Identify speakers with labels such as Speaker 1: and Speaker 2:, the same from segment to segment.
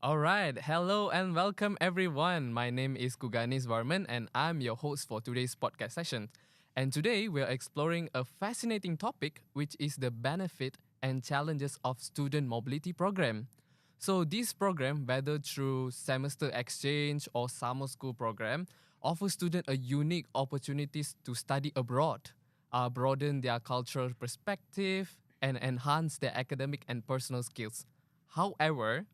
Speaker 1: All right. Hello and welcome everyone. My name is Kuganes and I'm your host for today's podcast session. And today we're exploring a fascinating topic which is the benefit and challenges of student mobility program. So this program, whether through semester exchange or summer school program, offers students a unique opportunities to study abroad, broaden their cultural perspective, and enhance their academic and personal skills. However,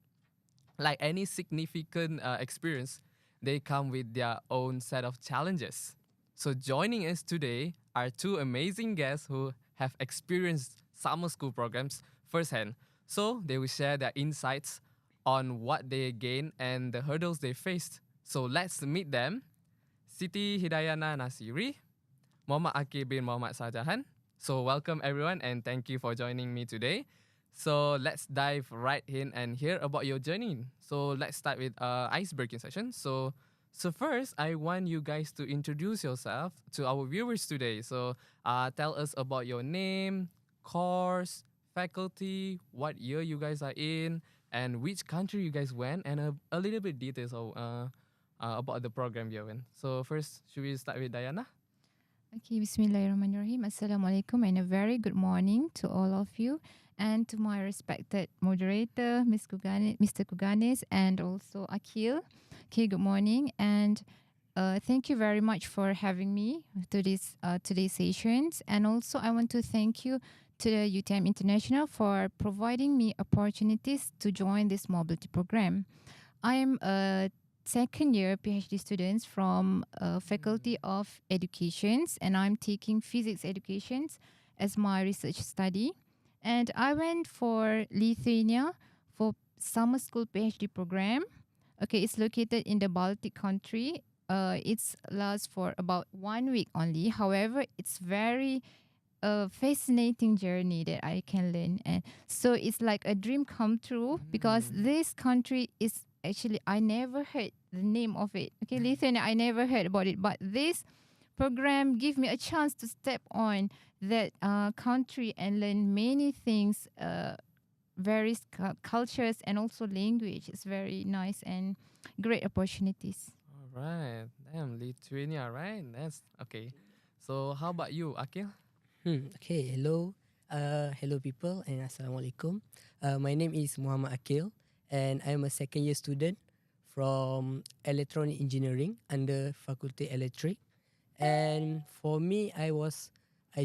Speaker 1: like any significant experience, they come with their own set of challenges. So, joining us today are two amazing guests who have experienced summer school programs firsthand. So, they will share their insights on what they gained and the hurdles they faced. So, let's meet them. Siti Hidayana Nasiri, Muhammad Aqil bin Muhammad Sajahan. So, welcome everyone and thank you for joining me today. So let's dive right in and hear about your journey. So let's start with ice breaking session. So first, I want you guys to introduce yourself to our viewers today. So tell us about your name, course, faculty, what year you guys are in, and which country you guys went, and a little bit details about the program you went. So first, should we start with Diana?
Speaker 2: Okay, Bismillahirrahmanirrahim. Assalamualaikum and a very good morning to all of you and to my respected moderator, Mr. Kuganes, and also Aqil. Okay, good morning and thank you very much for having me to this today's sessions. And also I want to thank you to the UTM International for providing me opportunities to join this mobility program. I am a second year PhD students from Faculty of Educations, and I'm taking physics educations as my research study. And I went for Lithuania for summer school PhD program. Okay, it's located in the Baltic country. It's lasts for about 1 week only. However, it's very fascinating journey that I can learn, and so it's like a dream come true because this country is actually I never heard the name of it. Okay, Lithuania, I never heard about it, but this program give me a chance to step on that country and learn many things, various cultures and also language. It's very nice and great opportunities.
Speaker 1: All right. Damn, Lithuania, right? That's okay. So how about you, Akil?
Speaker 3: Okay, hello. Hello people and Assalamualaikum. My name is Muhammad Aqil and I'm a second year student from electronic engineering under Faculty Electric. And for me, I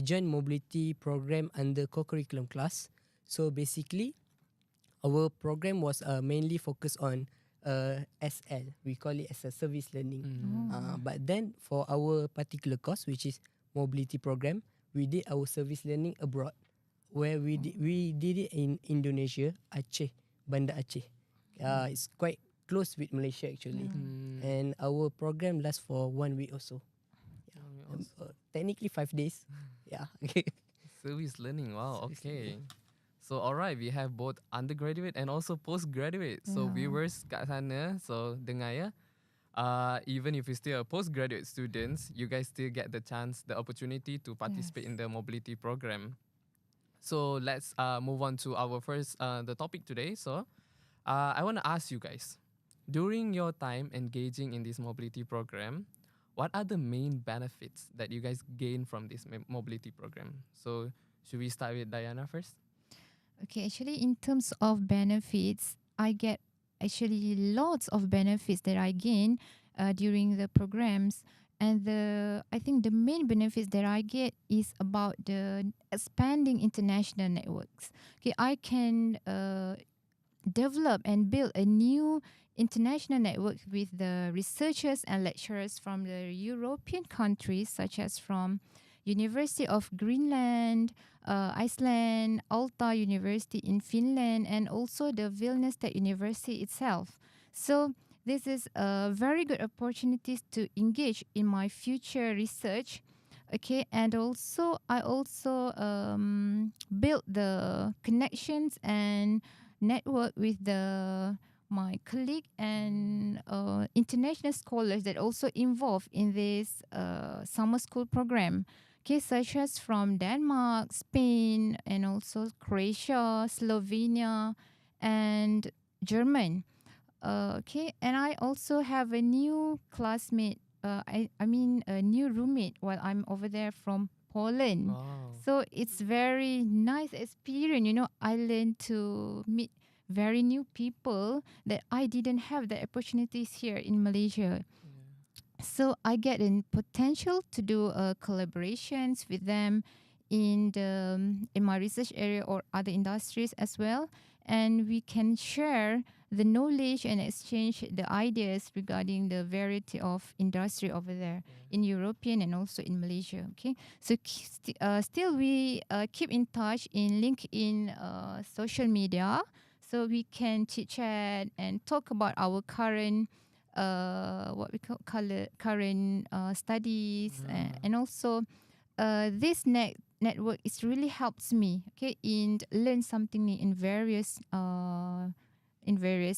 Speaker 3: joined mobility program under co-curriculum class. So basically, our program was mainly focused on SL. We call it as a service learning. But then for our particular course, which is mobility program, we did our service learning abroad, where we did it in Indonesia, Aceh, Bandar Aceh. It's quite close with Malaysia actually, and our program lasts for 1 week or so. Technically 5 days. Yeah.
Speaker 1: Service learning. Wow.
Speaker 3: Service
Speaker 1: Okay.
Speaker 3: learning.
Speaker 1: So alright, we have both undergraduate and also postgraduate. So viewers kat sana, so dengar ya. Even if you're still a postgraduate students, you guys still get the opportunity to participate in the mobility program. So let's move on to our first the topic today. So I want to ask you guys, during your time engaging in this mobility program, what are the main benefits that you guys gain from this mobility program? So should we start with Diana first?
Speaker 2: Okay, actually, in terms of benefits, I get actually lots of benefits that I gain during the programs. And I think the main benefits that I get is about the expanding international networks. Okay, I can develop and build a new international network with the researchers and lecturers from the European countries, such as from University of Greenland, Iceland, Aalto University in Finland, and also the Vilnius State University itself. So this is a very good opportunity to engage in my future research. Okay, and also I also built the connections and network with my colleague and international scholars that also involved in this summer school program. Okay, such as from Denmark, Spain, and also Croatia, Slovenia, and German. Okay, and I also have a new classmate. I mean a new roommate while I'm over there from Poland.
Speaker 1: Wow.
Speaker 2: So it's very nice experience. You know, I learned to meet very new people that I didn't have the opportunities here in Malaysia. So I get in potential to do collaborations with them in my research area or other industries as well, and we can share the knowledge and exchange the ideas regarding the variety of industry over there in European and also in Malaysia. Okay, so still we keep in touch in LinkedIn, social media, so we can chit chat and talk about our current what we call current studies, and also this network is really helps me, okay, in learn something new in various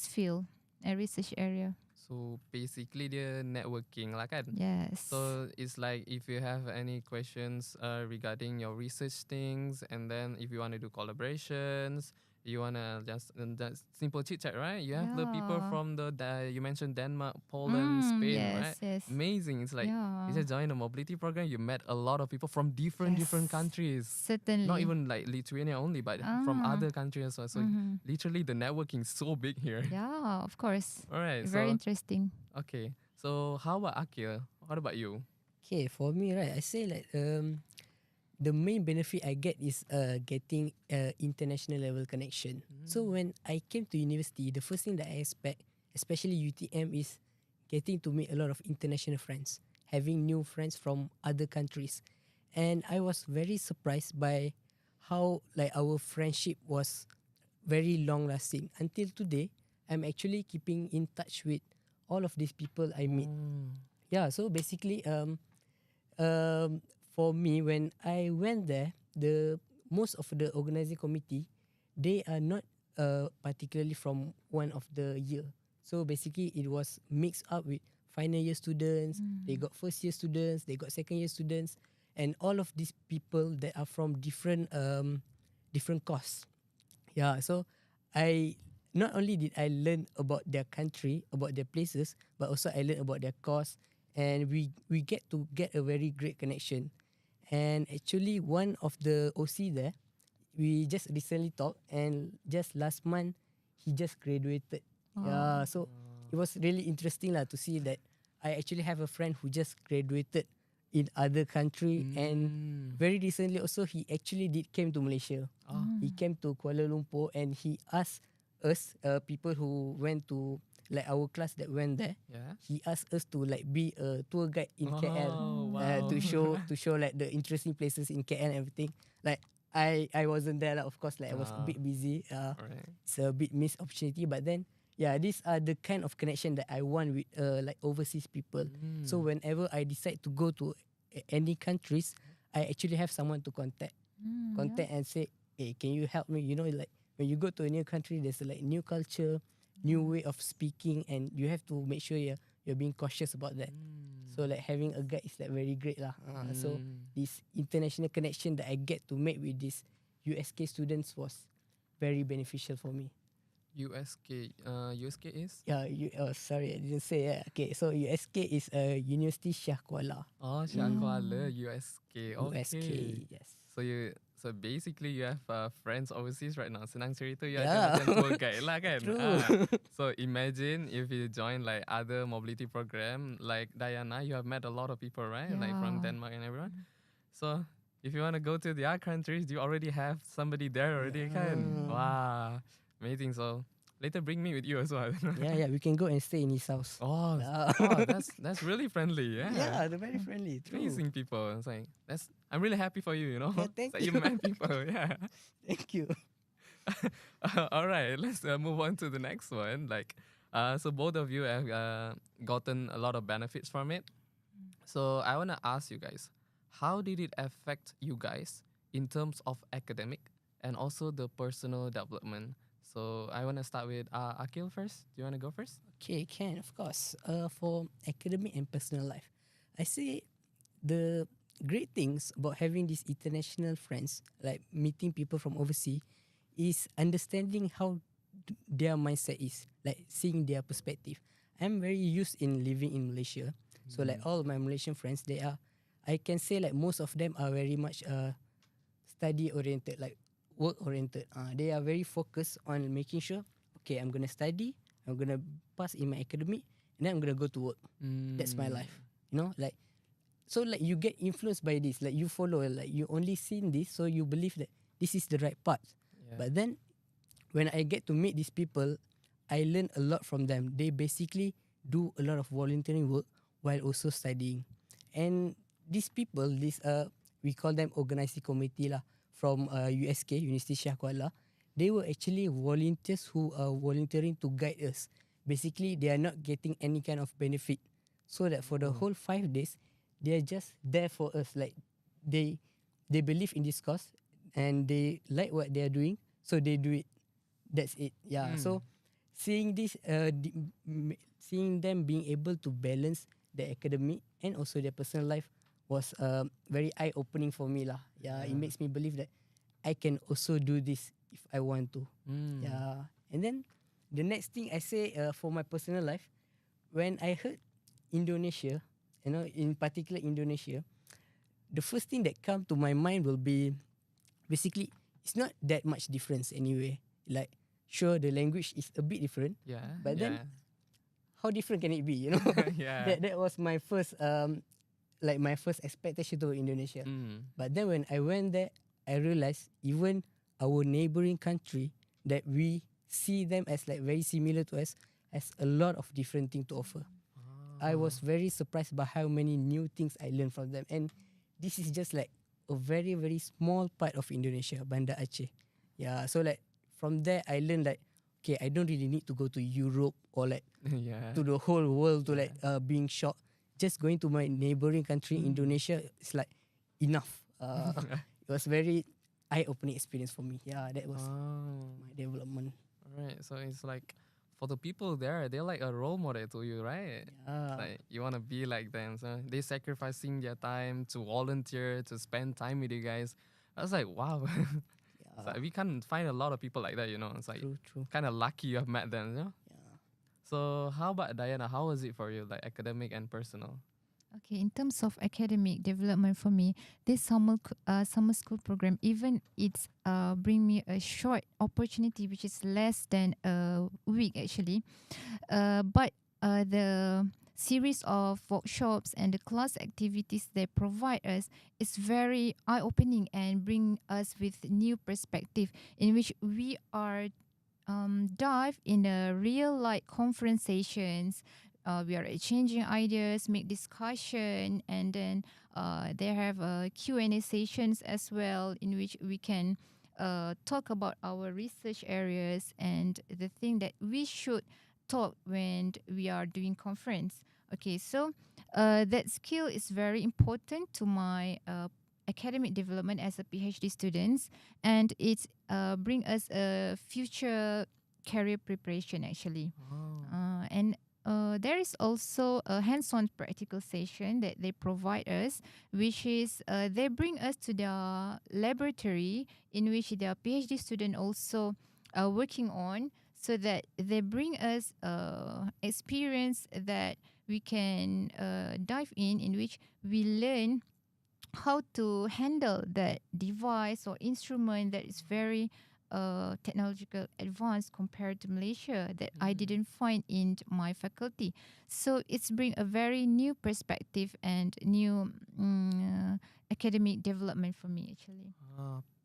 Speaker 2: field and research area.
Speaker 1: So basically dia networking lah kan.
Speaker 2: Yes.
Speaker 1: So it's like if you have any questions regarding your research things, and then if you want to do collaborations, you want to just simple chit chat, right? You have the people
Speaker 2: Yeah.
Speaker 1: from you mentioned Denmark, Poland, Spain, right?
Speaker 2: Yes.
Speaker 1: Amazing. It's like you
Speaker 2: Yeah.
Speaker 1: just joined a mobility program, you met a lot of people from different
Speaker 2: Yes.
Speaker 1: countries.
Speaker 2: Certainly.
Speaker 1: Not even like Lithuania only, but from other countries as well. So literally the networking is so big here.
Speaker 2: Yeah, of course.
Speaker 1: All right.
Speaker 2: Very
Speaker 1: So
Speaker 2: interesting.
Speaker 1: okay. So how about Aqil? What about you?
Speaker 3: Okay, for me, right, I say like the main benefit I get is getting international level connection. So when I came to university, the first thing that I expect, especially UTM, is getting to meet a lot of international friends, having new friends from other countries, and I was very surprised by how like our friendship was very long lasting until today. I'm actually keeping in touch with all of these people I meet. Yeah, so basically for me, when I went there, the most of the organizing committee, they are not particularly from one of the year. So basically, it was mixed up with final year students. They got first year students. They got second year students, and all of these people that are from different courses. Yeah, so I not only did I learn about their country, about their places, but also I learned about their course, and we get to get a very great connection. And actually, one of the OC there, we just recently talked, and just last month, he just graduated. Yeah, so it was really interesting lah to see that I actually have a friend who just graduated in other country, and very recently also he actually came to Malaysia. He came to Kuala Lumpur, and he asked us people who went to like our class that went there.
Speaker 1: Yeah.
Speaker 3: He asked us to like be a tour guide in KL,
Speaker 1: Wow.
Speaker 3: to show like the interesting places in KL and everything. Like I wasn't there, like, of course, like I was a bit busy.
Speaker 1: Alright.
Speaker 3: It's a bit missed opportunity, but then yeah, these are the kind of connection that I want with like overseas people. So whenever I decide to go to any countries, I actually have someone to contact and say, hey, can you help me? You know, like when you go to a new country, there's like new culture, new way of speaking, and you have to make sure you're being cautious about that. So like having a guide is like very great lah. So this international connection that I get to make with these USK students was very beneficial for me.
Speaker 1: USK is?
Speaker 3: Yeah, sorry, I didn't say. Yeah. Okay, so USK is University Shah Kuala.
Speaker 1: Oh, Shah Kuala, USK. Okay.
Speaker 3: USK, yes.
Speaker 1: So basically you have friends overseas right now. Senang cerita you
Speaker 3: Yeah.
Speaker 1: ada macam tour guide lah kan.
Speaker 3: True.
Speaker 1: So imagine if you join like other mobility program like Dayana, you have met a lot of people, right? Like from
Speaker 2: Yeah.
Speaker 1: Denmark and everyone. So if you want to go to the other countries, you already have somebody there already kan. Wow, amazing. So later bring me with you as well.
Speaker 3: Yeah, we can go and stay in his house.
Speaker 1: Oh,
Speaker 3: Yeah.
Speaker 1: that's really friendly. Yeah.
Speaker 3: Yeah, they're very friendly. True.
Speaker 1: Amazing people. It's like I'm really happy for you. You know.
Speaker 3: Yeah, thank
Speaker 1: It's like you
Speaker 3: you.
Speaker 1: met people. Yeah.
Speaker 3: Thank you.
Speaker 1: All right. Let's move on to the next one. Like, so both of you have gotten a lot of benefits from it. So I wanna ask you guys, how did it affect you guys in terms of academic and also the personal development? So I wanna start with Aqil first. Do you wanna go first?
Speaker 3: Okay, can, of course. For academic and personal life, I say the great things about having these international friends, like meeting people from overseas, is understanding how their mindset is, like seeing their perspective. I'm very used in living in Malaysia, so like all my Malaysian friends, I can say like most of them are very much study oriented, like work oriented. They are very focused on making sure, okay, I'm gonna study, I'm gonna pass in my academic, and then I'm gonna go to work. That's my life, like. So like you get influenced by this, like you follow, like you only seen this, so you believe that this is the right path.
Speaker 1: Yeah.
Speaker 3: But then when I get to meet these people, I learn a lot from them. They basically do a lot of volunteering work while also studying. And these people, we call them organizing committee lah, from USK, University Shah Kuala. They were actually volunteers who are volunteering to guide us. Basically, they are not getting any kind of benefit. So that for the whole 5 days, they are just there for us. Like they believe in this cause and they like what they are doing, so they do it. That's it. Yeah. So seeing this, seeing them being able to balance the academic and also their personal life was very eye opening for me lah. Yeah, it makes me believe that I can also do this if I want to. Yeah. And then the next thing I say for my personal life, when I heard Indonesia, in particular Indonesia, the first thing that come to my mind will be basically it's not that much difference anyway. Like sure the language is a bit different, but then how different can it be? That was my first like my first expectation to Indonesia. But then when I went there, I realized even our neighboring country that we see them as like very similar to us has a lot of different things to offer. I was very surprised by how many new things I learned from them. And this is just like a very, very small part of Indonesia, Banda Aceh. Yeah, so like from there I learned like, okay, I don't really need to go to Europe or like to the whole world to like being shocked. Just going to my neighboring country, Indonesia, is like enough. It was very eye-opening experience for me. Yeah, that was my development.
Speaker 1: Alright, so it's like for the people there, they're like a role model to you, right? Like you want to be like them. So they sacrificing their time to volunteer, to spend time with you guys. I was like, wow. It's like, we can't find a lot of people like that, It's like
Speaker 3: True.
Speaker 1: kind of lucky you have met them,
Speaker 3: Yeah.
Speaker 1: So how about Diana? How was it for you, like academic and personal?
Speaker 2: Okay, in terms of academic development for me, this summer school program, even it's bring me a short opportunity, which is less than a week actually, but the series of workshops and the class activities they provide us is very eye-opening and bring us with new perspective in which we are dive in a real like conversations. We are exchanging ideas, make discussion, and then they have Q&A sessions as well in which we can talk about our research areas and the thing that we should talk when we are doing conference. Okay, so that skill is very important to my academic development as a PhD students, and it's bring us a future career preparation actually. And there is also a hands-on practical session that they provide us, which is they bring us to their laboratory in which their PhD student also are working on, so that they bring us experience that we can dive in which we learn how to handle that device or instrument that is very technological advanced compared to Malaysia that I didn't find in my faculty. So it's bring a very new perspective and new academic development for me actually.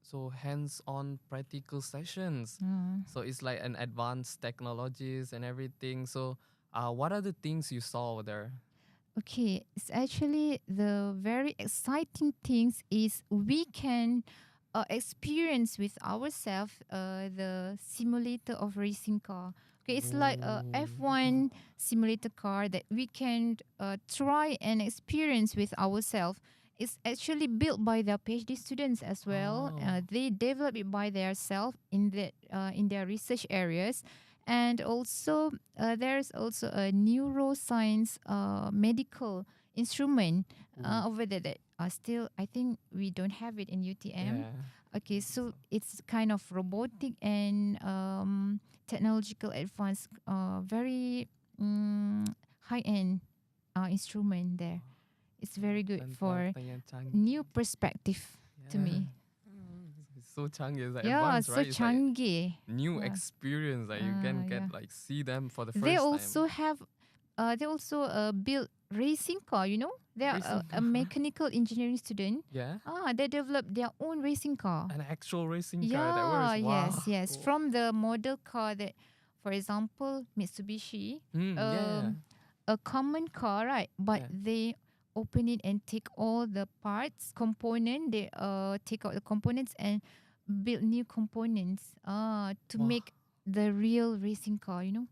Speaker 1: So hands-on practical sessions. So it's like an advanced technologies and everything. So what are the things you saw over there?
Speaker 2: Okay, it's actually the very exciting things is we can experience with ourselves the simulator of racing car. Okay, it's like a F1 simulator car that we can try and experience with ourselves. It's actually built by their PhD students as well. They develop it by themselves in their research areas. And also, there's also a neuroscience medical instrument over there that still, I think we don't have it in UTM. Okay, so it's kind of robotic and technological advance, very high end instrument there. It's very good for
Speaker 1: Yang canggih.
Speaker 2: new perspective to me.
Speaker 1: It's so canggih, it's like
Speaker 2: Yeah,
Speaker 1: advanced,
Speaker 2: so
Speaker 1: right? It's like
Speaker 2: canggih.
Speaker 1: new
Speaker 2: Yeah.
Speaker 1: experience. Like you can get
Speaker 2: Yeah.
Speaker 1: like see them for the first
Speaker 2: They
Speaker 1: time.
Speaker 2: also have, they also build racing car. You know, they are
Speaker 1: Racing
Speaker 2: a mechanical engineering student.
Speaker 1: Yeah,
Speaker 2: They developed their own racing car.
Speaker 1: an actual racing car
Speaker 2: Yeah,
Speaker 1: that works. Wow.
Speaker 2: yes.
Speaker 1: Cool.
Speaker 2: From the model car that, for example, Mitsubishi,
Speaker 1: Yeah.
Speaker 2: a common car, right? But
Speaker 1: Yeah.
Speaker 2: they open it and take all the parts, component. They take out the components and build new components. To
Speaker 1: Wow.
Speaker 2: make the real racing car. You know.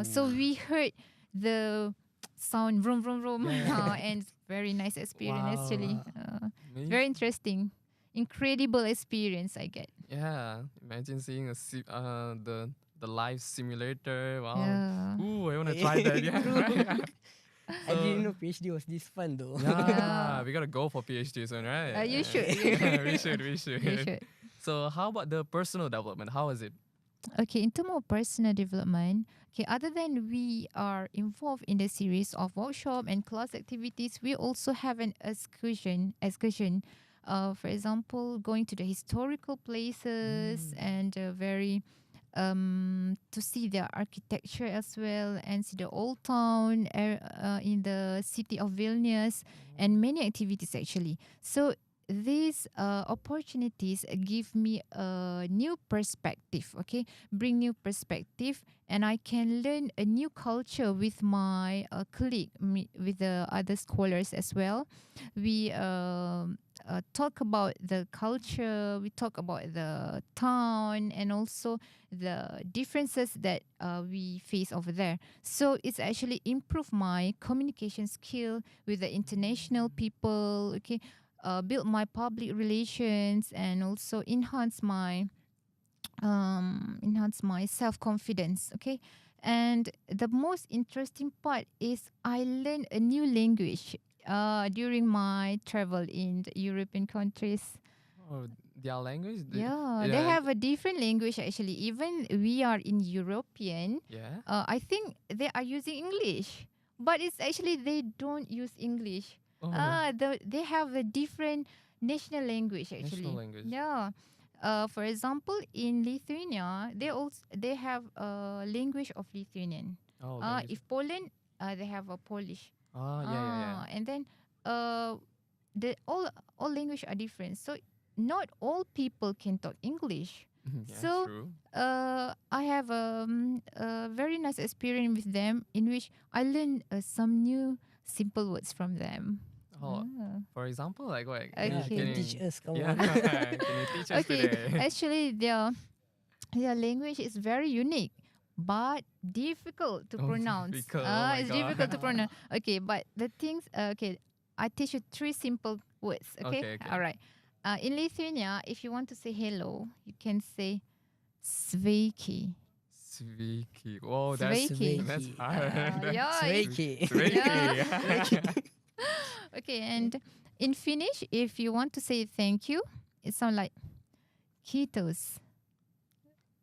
Speaker 2: So
Speaker 1: Ooh.
Speaker 2: we heard the sound vroom vroom vroom,
Speaker 1: Yeah.
Speaker 2: and it's very nice experience actually.
Speaker 1: Amazing.
Speaker 2: Very interesting, incredible experience I get.
Speaker 1: Yeah, imagine seeing the live simulator. Wow.
Speaker 2: Yeah.
Speaker 1: Ooh, I want to try that. Yeah, right.
Speaker 3: I didn't know PhD was this fun though.
Speaker 1: Yeah, we gotta go for PhD soon, right?
Speaker 2: You should.
Speaker 1: we should. We should.
Speaker 2: You should.
Speaker 1: So, how about the personal development? How is it?
Speaker 2: Okay, in terms of personal development, okay, other than we are involved in the series of workshop and class activities, we also have an excursion. For example, going to the historical places and very to see the architecture as well and see the old town in the city of Vilnius and many activities actually. So these opportunities give me a new perspective, okay? Bring new perspective, and I can learn a new culture with my colleague, with the other scholars as well. We talk about the culture, we talk about the town, and also the differences that we face over there. So it's actually improve my communication skill with the international people, okay? Build my public relations and also enhance my self confidence. Okay, and the most interesting part is I learned a new language during my travel in the European countries.
Speaker 1: Oh, their language?
Speaker 2: Yeah, they have a different language actually. Even we are in European,
Speaker 1: Yeah.
Speaker 2: I think they are using English, but it's actually they don't use English.
Speaker 1: Oh,
Speaker 2: They have a different national language actually.
Speaker 1: national language.
Speaker 2: Yeah. For example, in Lithuania, they have a language of Lithuanian.
Speaker 1: Oh, language.
Speaker 2: If Poland, they have a Polish.
Speaker 1: Oh, yeah.
Speaker 2: And then the all language are different. So not all people can talk English.
Speaker 1: Yeah,
Speaker 2: So
Speaker 1: true.
Speaker 2: I have a very nice experience with them in which I learned some new simple words from them.
Speaker 1: Oh, for example, like what?
Speaker 3: Yeah,
Speaker 2: Okay.
Speaker 3: can you teach us? Come
Speaker 1: Yeah,
Speaker 3: on.
Speaker 1: can you teach us
Speaker 2: Okay,
Speaker 1: today?
Speaker 2: actually their language is very unique but difficult to
Speaker 1: Oh,
Speaker 2: pronounce.
Speaker 1: difficult. Oh my
Speaker 2: It's
Speaker 1: God.
Speaker 2: difficult to pronounce. Okay, but the things. Okay, I teach you 3 simple words. Okay,
Speaker 1: Okay.
Speaker 2: all right. In Lithuania, if you want to say hello, you can say sveiki.
Speaker 1: Sveiki. Whoa, that's
Speaker 2: Sveiki.
Speaker 1: that's
Speaker 3: Sveiki.
Speaker 1: hard.
Speaker 2: Yeah.
Speaker 3: Sveiki.
Speaker 1: Sveiki.
Speaker 2: Okay, and in Finnish, if you want to say thank you, it sounds like kiitos.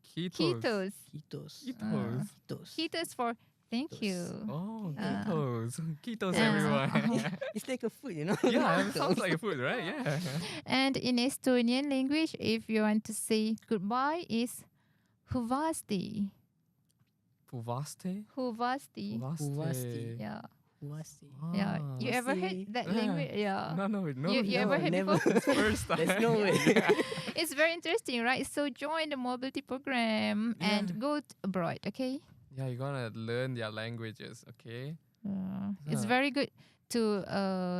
Speaker 1: Kiitos.
Speaker 2: Kiitos.
Speaker 3: Kitos.
Speaker 1: Kiitos.
Speaker 3: Kitos.
Speaker 2: Kiitos for thank
Speaker 3: Kiitos.
Speaker 2: you.
Speaker 1: Oh, Kiitos. Kiitos,
Speaker 2: Uh,
Speaker 1: everyone.
Speaker 3: It's like a food, you know.
Speaker 1: Yeah, it sounds like a food, right? Yeah.
Speaker 2: And in Estonian language, if you want to say goodbye, is huvasti.
Speaker 1: Puvaste?
Speaker 2: Huvasti.
Speaker 3: Huvasti.
Speaker 2: Yeah.
Speaker 3: Huvasti.
Speaker 2: Yeah. You ever heard
Speaker 3: Huvasti.
Speaker 2: that
Speaker 1: Yeah.
Speaker 2: language? Yeah.
Speaker 1: No.
Speaker 2: You ever heard
Speaker 3: never.
Speaker 2: before?
Speaker 1: First time.
Speaker 3: There's no way.
Speaker 2: It's very interesting, right? So join the mobility program
Speaker 1: Yeah.
Speaker 2: and go abroad, okay?
Speaker 1: Yeah, you're gonna learn their languages, okay?
Speaker 2: It's
Speaker 1: Yeah.
Speaker 2: very good to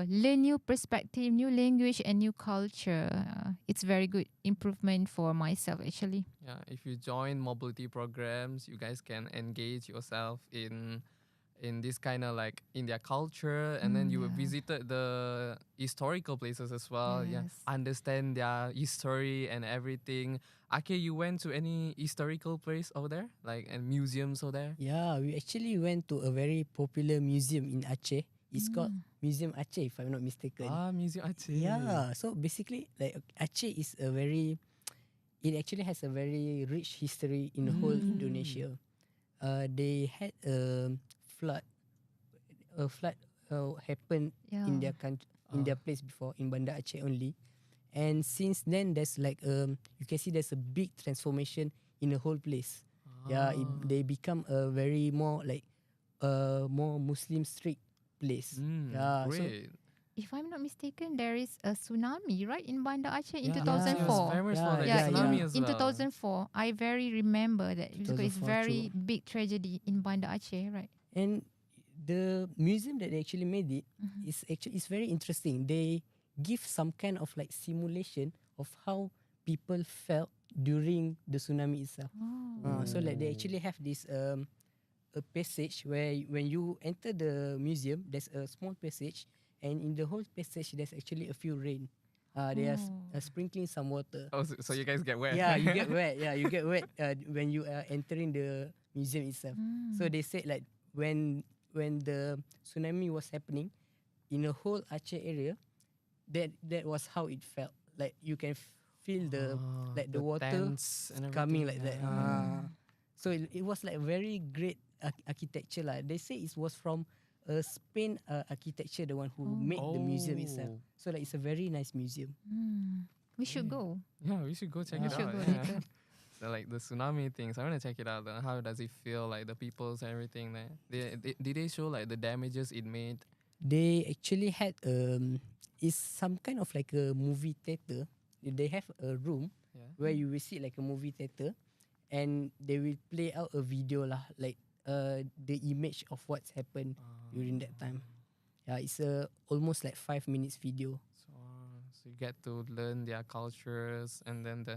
Speaker 2: learn new perspective, new language, and new culture. It's very good improvement for myself, actually.
Speaker 1: Yeah, if you join mobility programs, you guys can engage yourself in this kind of like in their culture, and then you will
Speaker 2: Yeah.
Speaker 1: visited the historical places as well. Yeah,
Speaker 2: Yes.
Speaker 1: understand their history and everything. Ake, you went to any historical place over there, like and museums over there?
Speaker 3: Yeah, we actually went to a very popular museum in Aceh. It's called Museum Aceh, if I'm not mistaken.
Speaker 1: Museum Aceh.
Speaker 3: Yeah. So basically, like Aceh is it actually has a very rich history in the whole Indonesia. They had flood, a flood happened in their country, in their place before, in Banda Aceh only. And since then, there's like you can see there's a big transformation in the whole place. Yeah, they become a very more like more Muslim strict place. Yeah, so
Speaker 1: Great.
Speaker 2: If I'm not mistaken, there is a tsunami, right, in Banda Aceh in
Speaker 1: Yeah, Aceh was
Speaker 2: 2004.
Speaker 1: famous for the
Speaker 3: Yeah,
Speaker 1: tsunami
Speaker 3: yeah.
Speaker 1: as
Speaker 2: In
Speaker 1: well.
Speaker 2: 2004, I very remember that because it's
Speaker 3: 2004
Speaker 2: very big tragedy in Banda Aceh, right?
Speaker 3: and the museum that they actually made it is actually is very interesting. They give some kind of like simulation of how people felt during the tsunami itself. So like they actually have this a passage where when you enter the museum, there's a small passage, and in the whole passage there's actually a few rain. They are sprinkling some water.
Speaker 1: Oh, so you guys get wet.
Speaker 3: Yeah, you get wet. Yeah, you get wet when you are entering the museum itself. So they said like when the tsunami was happening in the whole Aceh area, that was how it felt. Like you can feel the like the water
Speaker 1: tents and
Speaker 3: coming
Speaker 1: everything,
Speaker 3: like that. So it was like very great architecture lah. They say it was from Spain architecture, the one who made the museum itself.
Speaker 1: Oh.
Speaker 3: So like it's a very nice museum.
Speaker 2: We should go.
Speaker 1: Yeah, we should go check
Speaker 2: We
Speaker 1: it
Speaker 2: should
Speaker 1: out.
Speaker 2: go
Speaker 1: Yeah.
Speaker 2: later.
Speaker 1: So like the tsunami things, I want to check it out. How does it feel? Like the peoples and everything there. Did they show like the damages it made?
Speaker 3: They actually had it's some kind of like a movie theater. They have a room where you will see like a movie theater, and they will play out a video lah, like the image of what's happened during that time. Yeah, it's almost like 5 minutes video.
Speaker 1: So you get to learn their cultures and then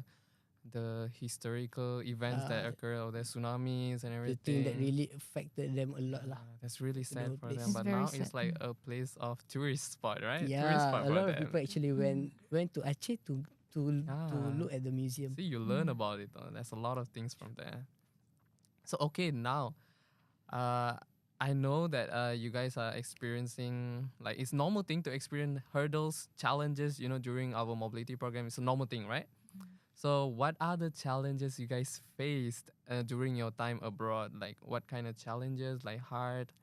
Speaker 1: the historical events that occur, or the tsunamis and
Speaker 3: The
Speaker 1: everything.
Speaker 3: thing that really affected them a lot lah.
Speaker 1: That's really sad
Speaker 3: whole
Speaker 1: for
Speaker 3: place.
Speaker 1: them.
Speaker 2: It's
Speaker 1: But
Speaker 2: very
Speaker 1: now it's
Speaker 2: sad.
Speaker 1: like a place of tourist spot, right? Tourist
Speaker 3: Yeah,
Speaker 1: spot
Speaker 3: a
Speaker 1: for
Speaker 3: lot of
Speaker 1: them.
Speaker 3: people actually went to Aceh to look at the museum.
Speaker 1: See, you learn about it. There's a lot of things from there. So okay, now, I know that you guys are experiencing, like, it's normal thing to experience hurdles, challenges. During our mobility program, it's a normal thing, right? So what are the challenges you guys faced during your time abroad? Like what kind of challenges, like hard?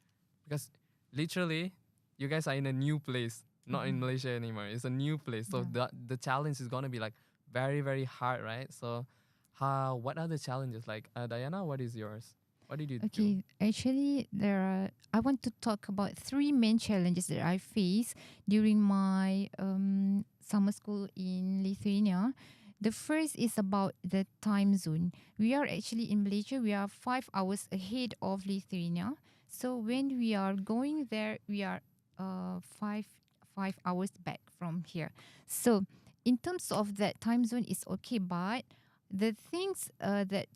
Speaker 1: Because literally, you guys are in a new place, not in Malaysia anymore. It's a new place. So the challenge is gonna be like very, very hard, right? So what are the challenges? Like Dayana, what is yours? What did you do?
Speaker 2: Okay, actually, I want to talk about 3 main challenges that I faced during my summer school in Lithuania. The first is about the time zone. We are actually in Malaysia. We are 5 hours ahead of Lithuania. So when we are going there, we are 5 hours back from here. So in terms of that time zone, is okay, but the things that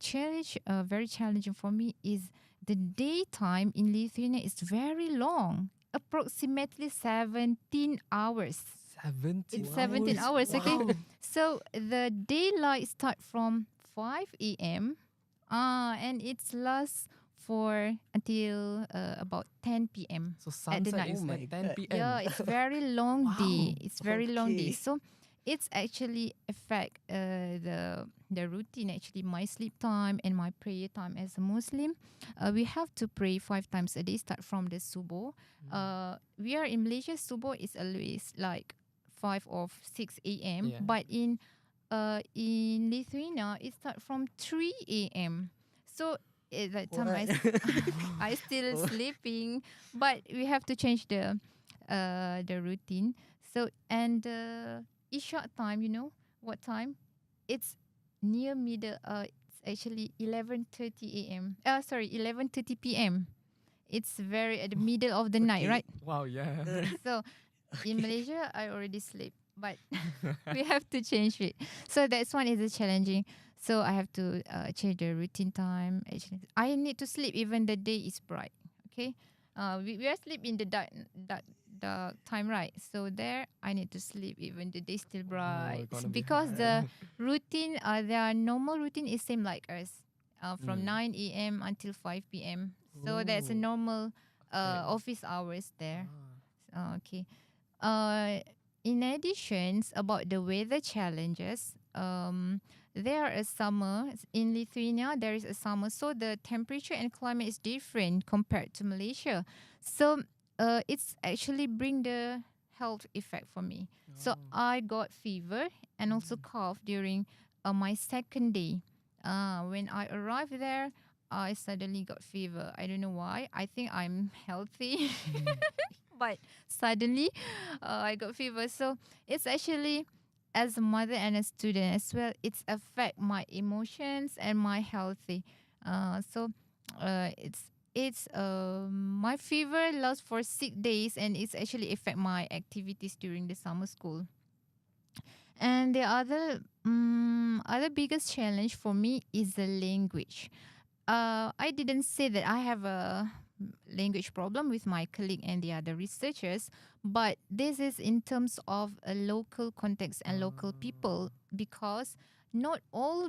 Speaker 2: very challenging for me is the daytime in Lithuania is very long, approximately 17 hours.
Speaker 1: 17
Speaker 2: It's 17 hours, okay? So the daylight start from 5 a.m. And it's lasts for until about 10 p.m.
Speaker 1: So
Speaker 2: at the
Speaker 1: sunset
Speaker 2: night.
Speaker 1: is
Speaker 3: Oh my
Speaker 1: like 10
Speaker 3: God.
Speaker 1: p.m.
Speaker 2: Yeah, it's very long day. It's very long day.
Speaker 3: Okay.
Speaker 2: So it's actually affect the routine, actually my sleep time and my prayer time as a Muslim. We have to pray 5 times a day, start from the subuh. We are in Malaysia, subuh is always like 5 or 6 a.m.
Speaker 1: Yeah.
Speaker 2: But in Lithuania, it start from 3 a.m. So at that time, I still sleeping, but we have to change the routine. So and Isha time, you know what time? It's near middle. It's actually 11:30 a.m. 11:30 p.m. It's very at the middle of the night, right?
Speaker 1: Wow, yeah.
Speaker 2: So in Malaysia, I already sleep, but we have to change it. So that's one is challenging. So I have to change the routine time. Actually, I need to sleep even the day is bright. Okay, we are sleep in the dark time, right? So there, I need to sleep even the day still bright.
Speaker 1: gonna be
Speaker 2: Because the
Speaker 1: hard.
Speaker 2: routine, their normal routine is same like us, from 9 a.m. until 5 p.m. So that's a normal office hours there. Okay. Uh, in addition, about the weather challenges, there are a summer in Lithuania. There is a summer, so the temperature and climate is different compared to Malaysia. So, it's actually bring the health effect for me. So I got fever and also cough during my second day. When I arrived there, I suddenly got fever. I don't know why. I think I'm healthy, but suddenly I got fever. So it's actually, as a mother and a student as well, it's affect my emotions and my healthy. It's my fever lasts for 6 days, and it's actually affect my activities during the summer school. And the other biggest challenge for me is the language. I didn't say that I have a language problem with my colleague and the other researchers, but this is in terms of a local context and local people, because not all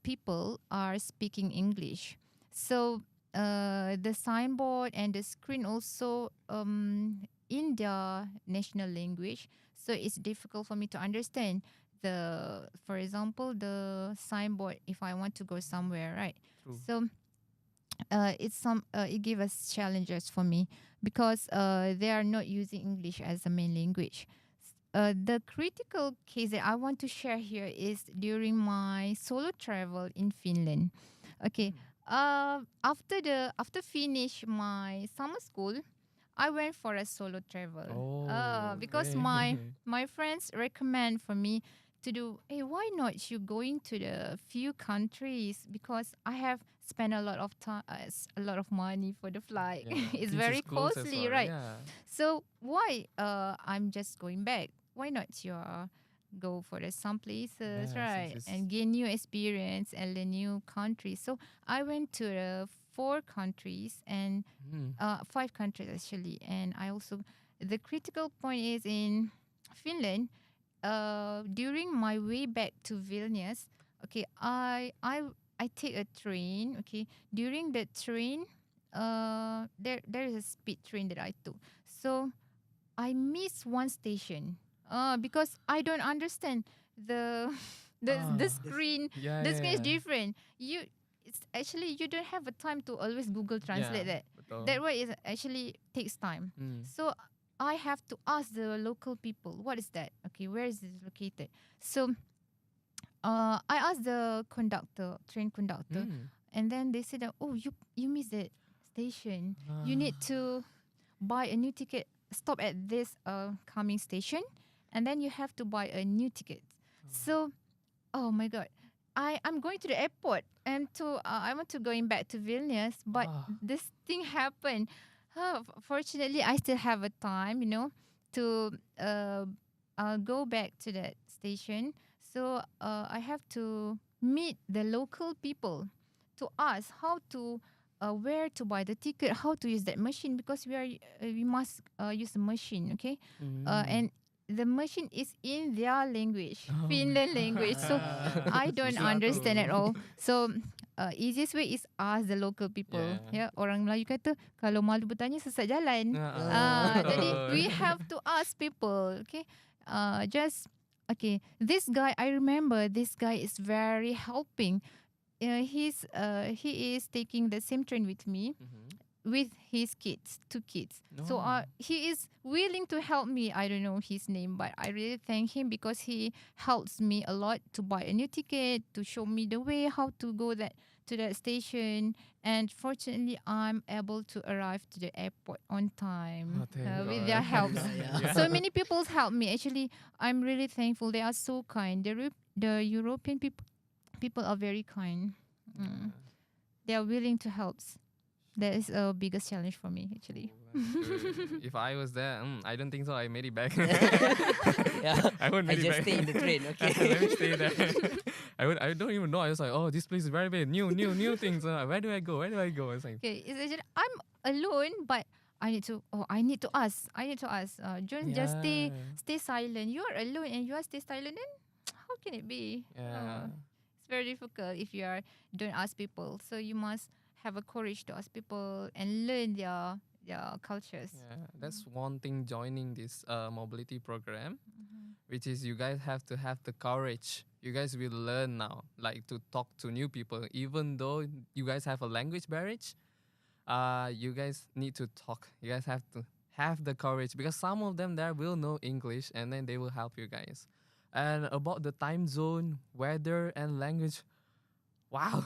Speaker 2: people are speaking English. So the signboard and the screen also in their national language, so it's difficult for me to understand for example, the signboard if I want to go somewhere, right?
Speaker 1: True.
Speaker 2: So it gives us challenges for me, because they are not using English as a main language. The critical case that I want to share here is during my solo travel in Finland. Okay. After finish my summer school, I went for a solo travel. Because
Speaker 1: great.
Speaker 2: my friends recommend for me to do. Hey, why not you going to the few countries? Because I have spent a lot of time, a lot of money for the flight.
Speaker 1: Yeah,
Speaker 2: It's
Speaker 1: since
Speaker 2: very
Speaker 1: close as
Speaker 2: costly,
Speaker 1: well,
Speaker 2: right?
Speaker 1: yeah.
Speaker 2: So why I'm just going back? Why not you go for some places,
Speaker 1: Yeah, since
Speaker 2: right?
Speaker 1: it's
Speaker 2: And gain new experience and learn new countries. So I went to 4 countries and
Speaker 1: mm,
Speaker 2: 5 countries actually. And I also, the critical point is in Finland. During my way back to Vilnius, okay, I take a train. Okay, during the train, there is a speed train that I took. So I missed one station. Because I don't understand the the
Speaker 1: ah,
Speaker 2: screen.
Speaker 1: yeah,
Speaker 2: The
Speaker 1: yeah,
Speaker 2: screen is
Speaker 1: yeah.
Speaker 2: different. It's actually you don't have a time to always Google
Speaker 1: Yeah,
Speaker 2: Translate that.
Speaker 1: betul.
Speaker 2: That way it actually takes time.
Speaker 1: Mm.
Speaker 2: So I have to ask the local people, what is that? Okay, where is this located? So I asked the train conductor,
Speaker 1: Mm.
Speaker 2: and then they said that, oh, you missed that station. You need
Speaker 1: Ah.
Speaker 2: to buy a new ticket, stop at this coming station, and then you have to buy a new ticket. So, oh my god, I'm going to the airport and I want to going back to Vilnius, but
Speaker 1: Ah.
Speaker 2: this thing happened. Fortunately, I still have a time, to go back to that station. So I have to meet the local people to ask how to where to buy the ticket, how to use that machine, because we must use the machine, okay?
Speaker 1: Mm.
Speaker 2: And the machine is in their language,
Speaker 1: Oh my
Speaker 2: Finland language. So I don't
Speaker 1: Susah
Speaker 2: understand at
Speaker 1: tu.
Speaker 2: all. So easiest way is ask the local people.
Speaker 1: Yeah.
Speaker 2: Ya, orang Melayu kata kalau malu bertanya sesat jalan. Jadi we have to ask people, okay? Just okay. This guy, I remember. This guy is very helping. He is taking the same train with me,
Speaker 1: Mhm.
Speaker 2: with his kids, 2 kids. So
Speaker 1: Oh.
Speaker 2: he is willing to help me. I don't know his name, but I really thank him because he helps me a lot to buy a new ticket, to show me the way how to go to that station. And fortunately, I'm able to arrive to the airport on time
Speaker 1: Oh, thank
Speaker 2: with
Speaker 1: God.
Speaker 2: their helps.
Speaker 3: Yeah.
Speaker 2: So many people help me. Actually, I'm really thankful. They are so kind. The European people are very kind.
Speaker 1: Yeah.
Speaker 2: They are willing to help. That is a biggest challenge for me, actually.
Speaker 1: Oh, that's good. If I was there, I don't think so. I made it back.
Speaker 3: Yeah.
Speaker 1: I won't
Speaker 3: I
Speaker 1: made it
Speaker 3: just
Speaker 1: back.
Speaker 3: stay in the train, okay?
Speaker 1: Let me stay there. I don't even know. I was like, oh, this place is very big. New things. Where do I go? Where do I go? It's like,
Speaker 2: Okay, it's actually, I'm alone, but I need to ask. Just stay silent. You are alone and you are stay silent. Then how can it be?
Speaker 1: yeah.
Speaker 2: It's very difficult if don't ask people. So you must have a courage to ask people and learn cultures.
Speaker 1: Yeah, that's one thing joining this mobility program,
Speaker 2: Mhm.
Speaker 1: which is you guys have to have the courage. You guys will learn now, like to talk to new people, even though you guys have a language barrier. You guys need to talk. You guys have to have the courage because some of them there will know English and then they will help you guys. And about the time zone, weather, and language, wow.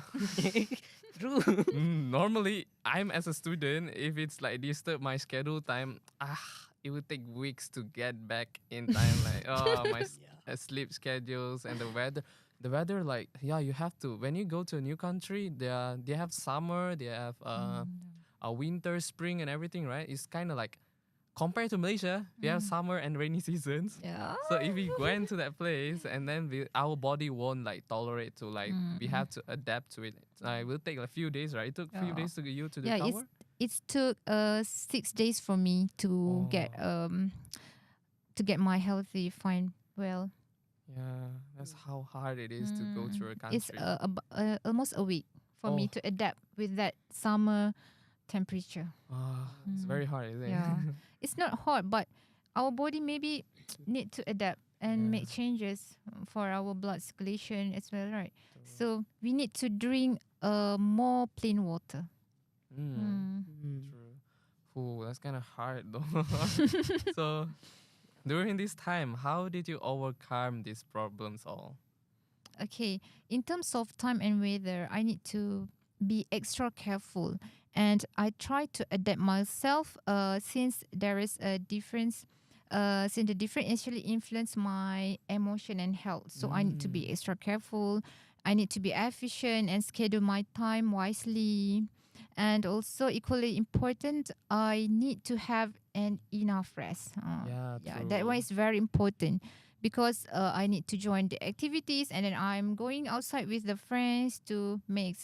Speaker 3: True.
Speaker 1: Normally, I'm as a student, if it's like disturb my schedule time, it would take weeks to get back in time. Like, oh, my
Speaker 3: Yeah.
Speaker 1: sleep schedules and the weather. The weather, like, yeah, you have to. When you go to a new country, they have summer, they have a winter, spring, and everything, right? It's kind of like compared to Malaysia, we have summer and rainy seasons.
Speaker 2: Yeah.
Speaker 1: So if we went to that place and then our body won't like tolerate to like we have to adapt to it. It will take a few days, right? It took a few
Speaker 2: Yeah.
Speaker 1: days to get you to the
Speaker 2: Yeah,
Speaker 1: tower.
Speaker 2: it took 6 days for me to get my healthy fine well.
Speaker 1: Yeah, that's how hard it is to go through a
Speaker 2: It's
Speaker 1: country.
Speaker 2: almost a week for me
Speaker 1: Oh.
Speaker 2: to adapt with that summer temperature.
Speaker 1: It's very hard, isn't it?
Speaker 2: Yeah. It's not hot, but our body maybe need to adapt and make changes for our blood circulation as well, right? So we need to drink more plain water.
Speaker 1: Mm. True. Ooh, that's kind of hard though. So during this time, how did you overcome these problems all?
Speaker 2: Okay, in terms of time and weather, I need to be extra careful, and I try to adapt myself. Since there is a difference, since the difference actually influence my emotion and health, so I need to be extra careful. I need to be efficient and schedule my time wisely, and also equally important, I need to have an enough rest.
Speaker 1: Yeah,
Speaker 2: That one
Speaker 1: true.
Speaker 2: is very important because I need to join the activities and then I'm going outside with the friends to make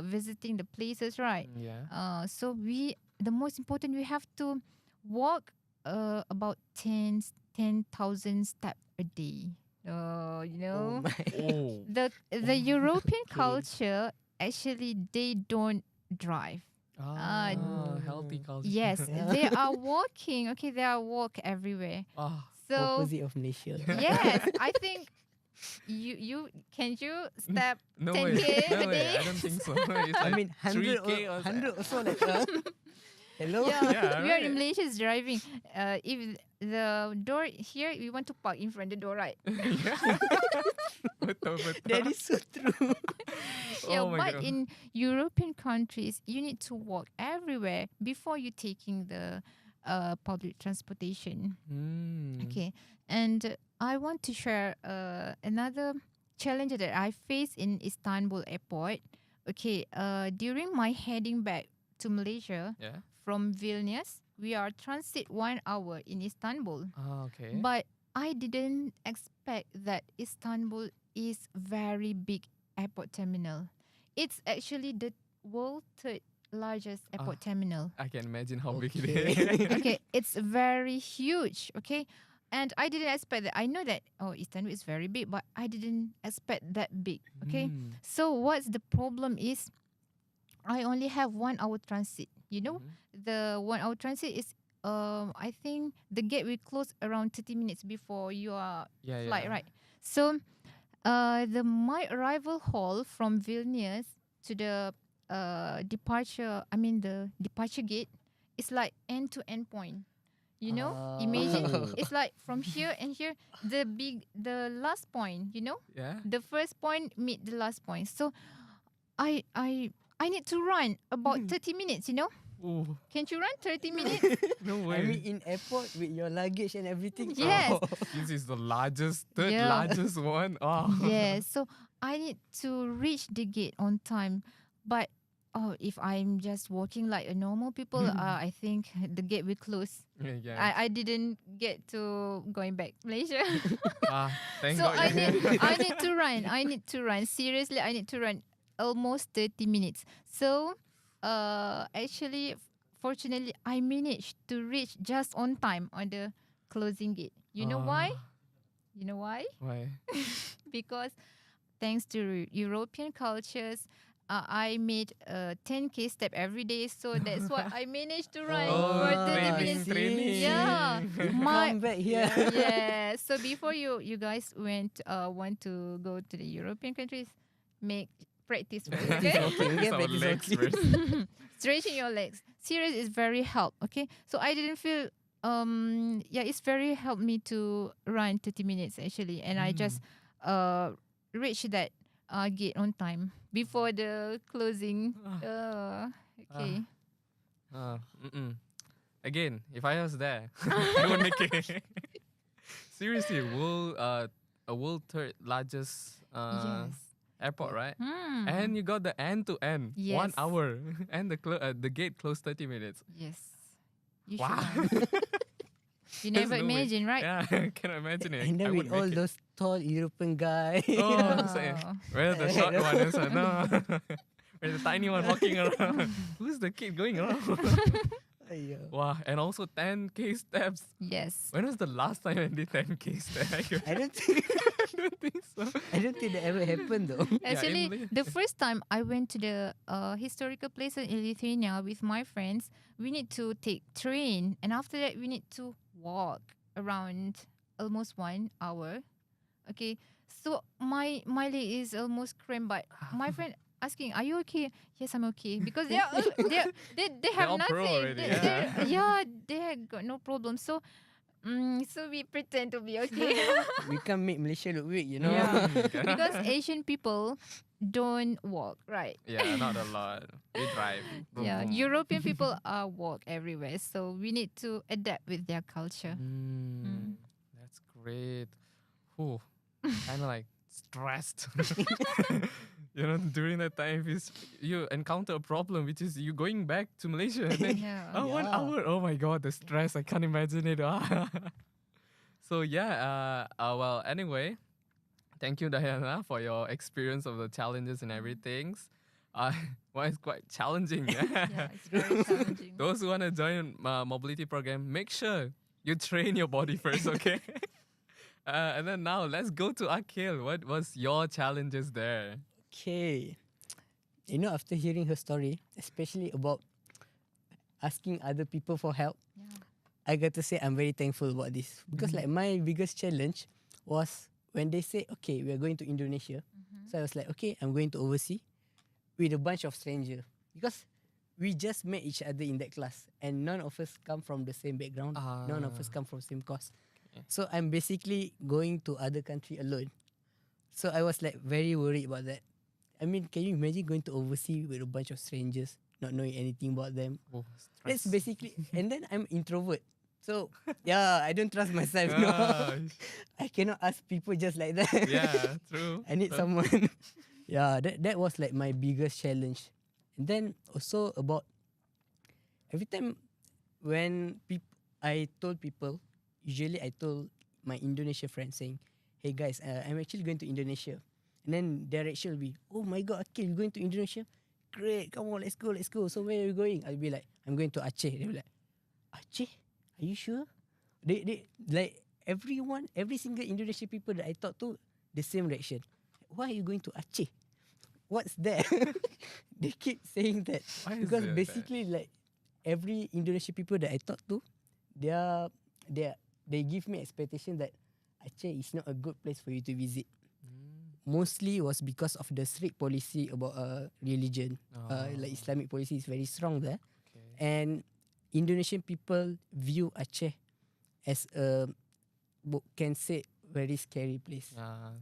Speaker 2: visiting the places, right?
Speaker 1: Yeah.
Speaker 2: So the most important, we have to walk about 10,000 steps a day. You
Speaker 3: Oh
Speaker 2: know,
Speaker 3: my.
Speaker 1: Oh.
Speaker 2: the European
Speaker 3: Okay.
Speaker 2: culture actually they don't drive.
Speaker 1: Healthy culture.
Speaker 2: Yes,
Speaker 3: Yeah.
Speaker 2: they are walking. Okay, they are walk everywhere.
Speaker 1: Ah,
Speaker 2: So
Speaker 3: Opposite of Malaysia.
Speaker 2: yes, I think you can you step
Speaker 1: no
Speaker 2: 10K
Speaker 1: way.
Speaker 2: a
Speaker 1: No way.
Speaker 2: day?
Speaker 1: I don't think so. It's
Speaker 3: I
Speaker 1: like
Speaker 3: mean, 100,
Speaker 1: 3K or
Speaker 3: 100 also like, hello?
Speaker 2: Yeah,
Speaker 1: Yeah,
Speaker 2: we are
Speaker 1: right.
Speaker 2: in Malaysia is driving. If the door here, we want to park in front of the door, right?
Speaker 1: Yeah. Betul, betul.
Speaker 3: That is so true.
Speaker 2: Yeah,
Speaker 1: Oh my
Speaker 2: but
Speaker 1: God.
Speaker 2: in European countries, you need to walk everywhere before you taking the public transportation. Okay, and I want to share another challenge that I faced in Istanbul airport. Okay, during my heading back to Malaysia
Speaker 1: Yeah.
Speaker 2: from Vilnius, we are transit 1 hour in Istanbul.
Speaker 1: Okay.
Speaker 2: But I didn't expect that Istanbul is very big airport terminal. It's actually the world third largest airport terminal.
Speaker 1: I can imagine how big it
Speaker 3: Okay.
Speaker 1: is.
Speaker 2: Okay, it's very huge. Okay, and I didn't expect that. I know that Istanbul is very big, but I didn't expect that big. Okay, so what's the problem is, I only have 1 hour transit. You know, the 1 hour transit is I think the gate will close around 30 minutes before your
Speaker 1: Yeah,
Speaker 2: flight,
Speaker 1: yeah.
Speaker 2: right? So my arrival hall from Vilnius to the the departure gate is like end to end point. You know, imagine
Speaker 1: Oh.
Speaker 2: it's like from here and here, the last point. You know,
Speaker 1: Yeah.
Speaker 2: the first point meet the last point. So I need to run about 30 minutes. You know,
Speaker 1: Ooh.
Speaker 2: can't you run 30 minutes?
Speaker 1: No
Speaker 3: I
Speaker 1: way.
Speaker 3: mean, in airport with your luggage and everything.
Speaker 2: Yes.
Speaker 3: Oh.
Speaker 1: This is the third
Speaker 2: Yeah.
Speaker 1: largest one. Oh.
Speaker 2: Yes. So I need to reach the gate on time. But if I'm just walking like a normal people, I think the gate will close.
Speaker 1: Yeah.
Speaker 2: I didn't get to going back Malaysia.
Speaker 1: Thank
Speaker 2: So
Speaker 1: God.
Speaker 2: I need to run. I need to run. Seriously, I need to run almost 30 minutes. So actually, fortunately, I managed to reach just on time on the closing gate. You know why? You know why?
Speaker 1: Why?
Speaker 2: Because thanks to European cultures, I made a 10K step every day, so that's what I managed to run
Speaker 1: Oh,
Speaker 2: for 30
Speaker 1: training,
Speaker 2: minutes.
Speaker 1: training.
Speaker 2: Yeah, my
Speaker 3: Come back here.
Speaker 2: yeah. So before you guys want to go to the European countries, make practice first,
Speaker 3: Practice
Speaker 2: okay?
Speaker 3: walking, okay?
Speaker 1: Our
Speaker 3: Practice
Speaker 1: legs
Speaker 3: walking.
Speaker 1: first.
Speaker 2: Stretching your legs. Serious is very help. Okay, so I didn't feel yeah, it's very helped me to run 30 minutes actually, and I just reached that gate on time before the closing. Okay.
Speaker 1: Mm-mm. Again, if I was there, I would make it. Seriously, a world third largest
Speaker 2: Yes.
Speaker 1: airport, right?
Speaker 2: Hmm.
Speaker 1: And you got the end to end,
Speaker 2: Yes.
Speaker 1: 1 hour, and the gate closed 30 minutes.
Speaker 2: Yes. You
Speaker 1: Wow.
Speaker 2: should run. You
Speaker 1: There's
Speaker 2: never
Speaker 1: no way.
Speaker 2: imagine, right?
Speaker 1: Yeah, I cannot imagine it.
Speaker 3: And
Speaker 1: I
Speaker 3: then
Speaker 1: would
Speaker 3: with all
Speaker 1: make it.
Speaker 3: those tall European guys.
Speaker 1: Oh, it's like,
Speaker 2: Oh.
Speaker 1: where's the short one? It's like, no. Where's the tiny one walking around? Who's the kid going around?
Speaker 3: Aiyo.
Speaker 1: Wow, and also 10K steps.
Speaker 2: Yes.
Speaker 1: When was the last time I did 10K steps?
Speaker 3: I don't think
Speaker 1: I don't think so.
Speaker 3: I don't think that ever happened though.
Speaker 2: Actually,
Speaker 1: Emily.
Speaker 2: the first time I went to the historical place in Lithuania with my friends, we need to take train, and after that we need to walk around almost 1 hour. Okay, so my leg is almost cramped, but my friend asking, "Are you okay?" Yes, I'm okay, because they have
Speaker 1: all pro
Speaker 2: nothing.
Speaker 1: already,
Speaker 2: Yeah, they have got no problem. So. So we pretend to be okay.
Speaker 3: We can't make Malaysia look weak, you know.
Speaker 2: Yeah.
Speaker 1: Okay.
Speaker 2: Because Asian people don't walk, right?
Speaker 1: Yeah, not a lot. We drive. Vroom,
Speaker 2: Yeah,
Speaker 1: vroom.
Speaker 2: European people walk everywhere, so we need to adapt with their culture.
Speaker 1: That's great. Whew. Kind of like stressed. You know, during that time, if you encounter a problem, which is you going back to Malaysia, and then
Speaker 2: Yeah.
Speaker 1: oh, 1
Speaker 3: Yeah.
Speaker 1: hour. Oh my God, the stress. I can't imagine it. So yeah, well, anyway, thank you, Diana, for your experience of the challenges and everything. Well, it's quite challenging.
Speaker 2: Yeah, it's very challenging.
Speaker 1: Those who want to join mobility program, make sure you train your body first, okay? And then now let's go to Aqil. What was your challenges there?
Speaker 3: Okay. You know, after hearing her story, especially about asking other people for help,
Speaker 2: Yeah.
Speaker 3: I got to say I'm very thankful about this. Because like my biggest challenge was when they say, okay, we are going to Indonesia. So I was like, okay, I'm going to overseas with a bunch of strangers. Because we just met each other in that class. And none of us come from the same background. None of us come from same course.
Speaker 1: Okay.
Speaker 3: So I'm basically going to other country alone. So I was like very worried about that. I mean, can you imagine going to overseas with a bunch of strangers, not knowing anything about them?
Speaker 1: Oh,
Speaker 3: That's
Speaker 1: stress.
Speaker 3: basically, and then I'm introvert. So yeah, I don't trust myself. No,
Speaker 1: Ah,
Speaker 3: I cannot ask people just like that.
Speaker 1: yeah, true.
Speaker 3: I need someone. Yeah, that was like my biggest challenge. And then also about every time when I told people, usually I told my Indonesia friends saying, "Hey guys, I'm actually going to Indonesia." And then their reaction will be, "Oh my God, Akil, you're going to Indonesia? Great, come on, let's go, let's go." So where are you going? I'll be like, "I'm going to Aceh." They'll be like, "Aceh? Are you sure?" They like everyone, every single Indonesian people that I talk to, the same reaction. Why are you going to Aceh? What's that? They keep saying that.
Speaker 1: Why is
Speaker 3: Because
Speaker 1: there
Speaker 3: basically like every Indonesian people that I talk to, they give me expectation that Aceh is not a good place for you to visit. Mostly was because of the strict policy about religion. Like Islamic policy is very strong there.
Speaker 1: Okay.
Speaker 3: And Indonesian people view Aceh as a can say very scary place.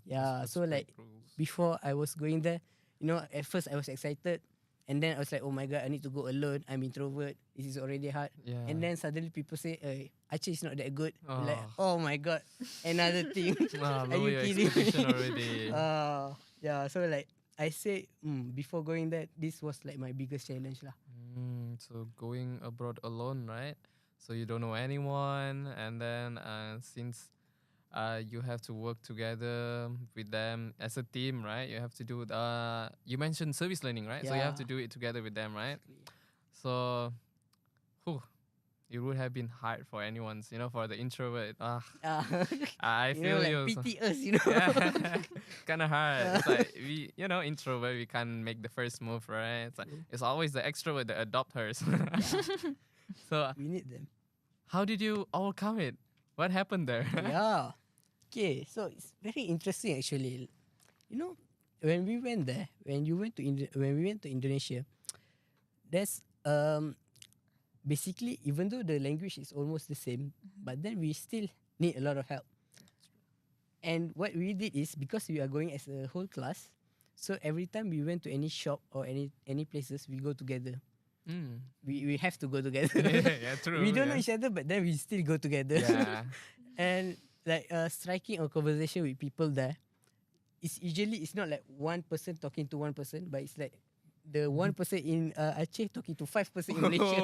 Speaker 3: Yeah, so like before I was going there, you know, at first I was excited, and then I was like, oh my God, I need to go alone. I'm introvert. This is already hard.
Speaker 1: Yeah.
Speaker 3: And then suddenly people say, Aceh is not that good. I'm like,
Speaker 1: Oh.
Speaker 3: oh my God, another thing. Are
Speaker 1: Lower
Speaker 3: you
Speaker 1: your
Speaker 3: kidding me?
Speaker 1: expectation already.
Speaker 3: Yeah, so like I say, before going there, this was like my biggest challenge lah.
Speaker 1: So going abroad alone, right? So you don't know anyone, and then since you have to work together with them as a team, right? You have to do. You mentioned service learning, right? So you have to
Speaker 3: Yeah.
Speaker 1: do it together with them, right? So, it would have been hard for anyone's, for the introvert. I
Speaker 3: you know,
Speaker 1: feel
Speaker 3: like
Speaker 1: you.
Speaker 3: pity us, you know.
Speaker 1: Yeah, kind of hard. It's like introvert, we can't make the first move, right? It's like it's always the extrovert that adopt hers. So,
Speaker 3: We need them.
Speaker 1: how did you overcome it? What happened there?
Speaker 3: Yeah. Okay, so it's very interesting actually. You know, when we went there, when we went to Indonesia, there's basically, even though the language is almost the same, but then we still need a lot of help. And what we did is, because we are going as a whole class, so every time we went to any shop or any places, we go together. We have to go together.
Speaker 1: Yeah, true.
Speaker 3: We don't know each other, but then we still go together.
Speaker 1: Yeah.
Speaker 3: And like striking a conversation with people there, it's not like one person talking to one person, but it's like the one person in Aceh talking to 5 person in Malaysia.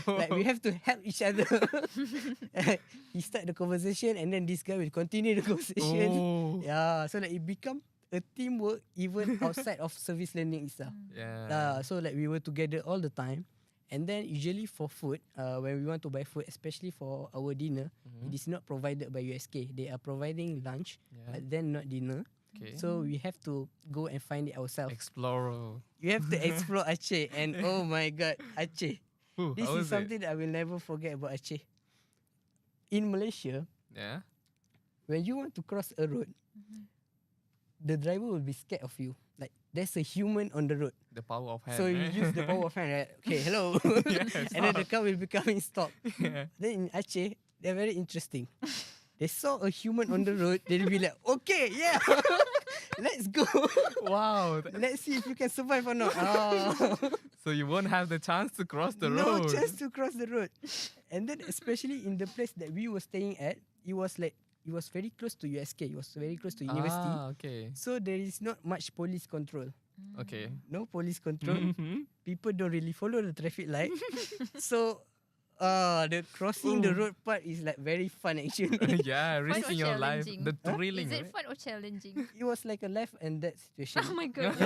Speaker 3: Like we have to help each other. He start the conversation and then this guy will continue the conversation.
Speaker 1: Oh.
Speaker 3: Yeah, so like it become a teamwork even outside of service learning itself.
Speaker 1: Yeah.
Speaker 3: So like we were together all the time. And then usually for food, when we want to buy food, especially for our dinner, it is not provided by USK. They are providing lunch, but then not dinner.
Speaker 1: Okay.
Speaker 3: So we have to go and find it ourselves.
Speaker 1: Explore.
Speaker 3: You have to explore Aceh, and oh my god, Aceh.
Speaker 1: Ooh,
Speaker 3: This
Speaker 1: how
Speaker 3: is
Speaker 1: was
Speaker 3: something that I will never forget about Aceh. In Malaysia,
Speaker 1: Yeah.
Speaker 3: when you want to cross a road, the driver will be scared of you. Like there's a human on the road.
Speaker 1: The power of hand.
Speaker 3: So you
Speaker 1: right?
Speaker 3: use the power of hand, right? Okay, hello. And then the car will be coming stop.
Speaker 1: Yeah.
Speaker 3: Then in Aceh, they're very interesting. They saw a human on the road, they'll be like, okay, yeah, let's go.
Speaker 1: Wow.
Speaker 3: Let's see if you can survive or not. Oh.
Speaker 1: So you won't have the chance to cross the
Speaker 3: No
Speaker 1: road.
Speaker 3: chance to cross the road. And then especially in the place that we were staying at, it was very close to USK. It was very close to university.
Speaker 1: Okay.
Speaker 3: So there is not much police control.
Speaker 1: Okay.
Speaker 3: No police control.
Speaker 1: Mhm.
Speaker 3: People don't really follow the traffic light. So the crossing the road part is like very fun actually.
Speaker 1: Yeah,
Speaker 2: Fun or
Speaker 1: risking your life.
Speaker 2: challenging?
Speaker 1: The thrilling.
Speaker 2: Is it
Speaker 1: right?
Speaker 2: fun or challenging?
Speaker 3: It was like a life and death situation.
Speaker 2: Oh my god.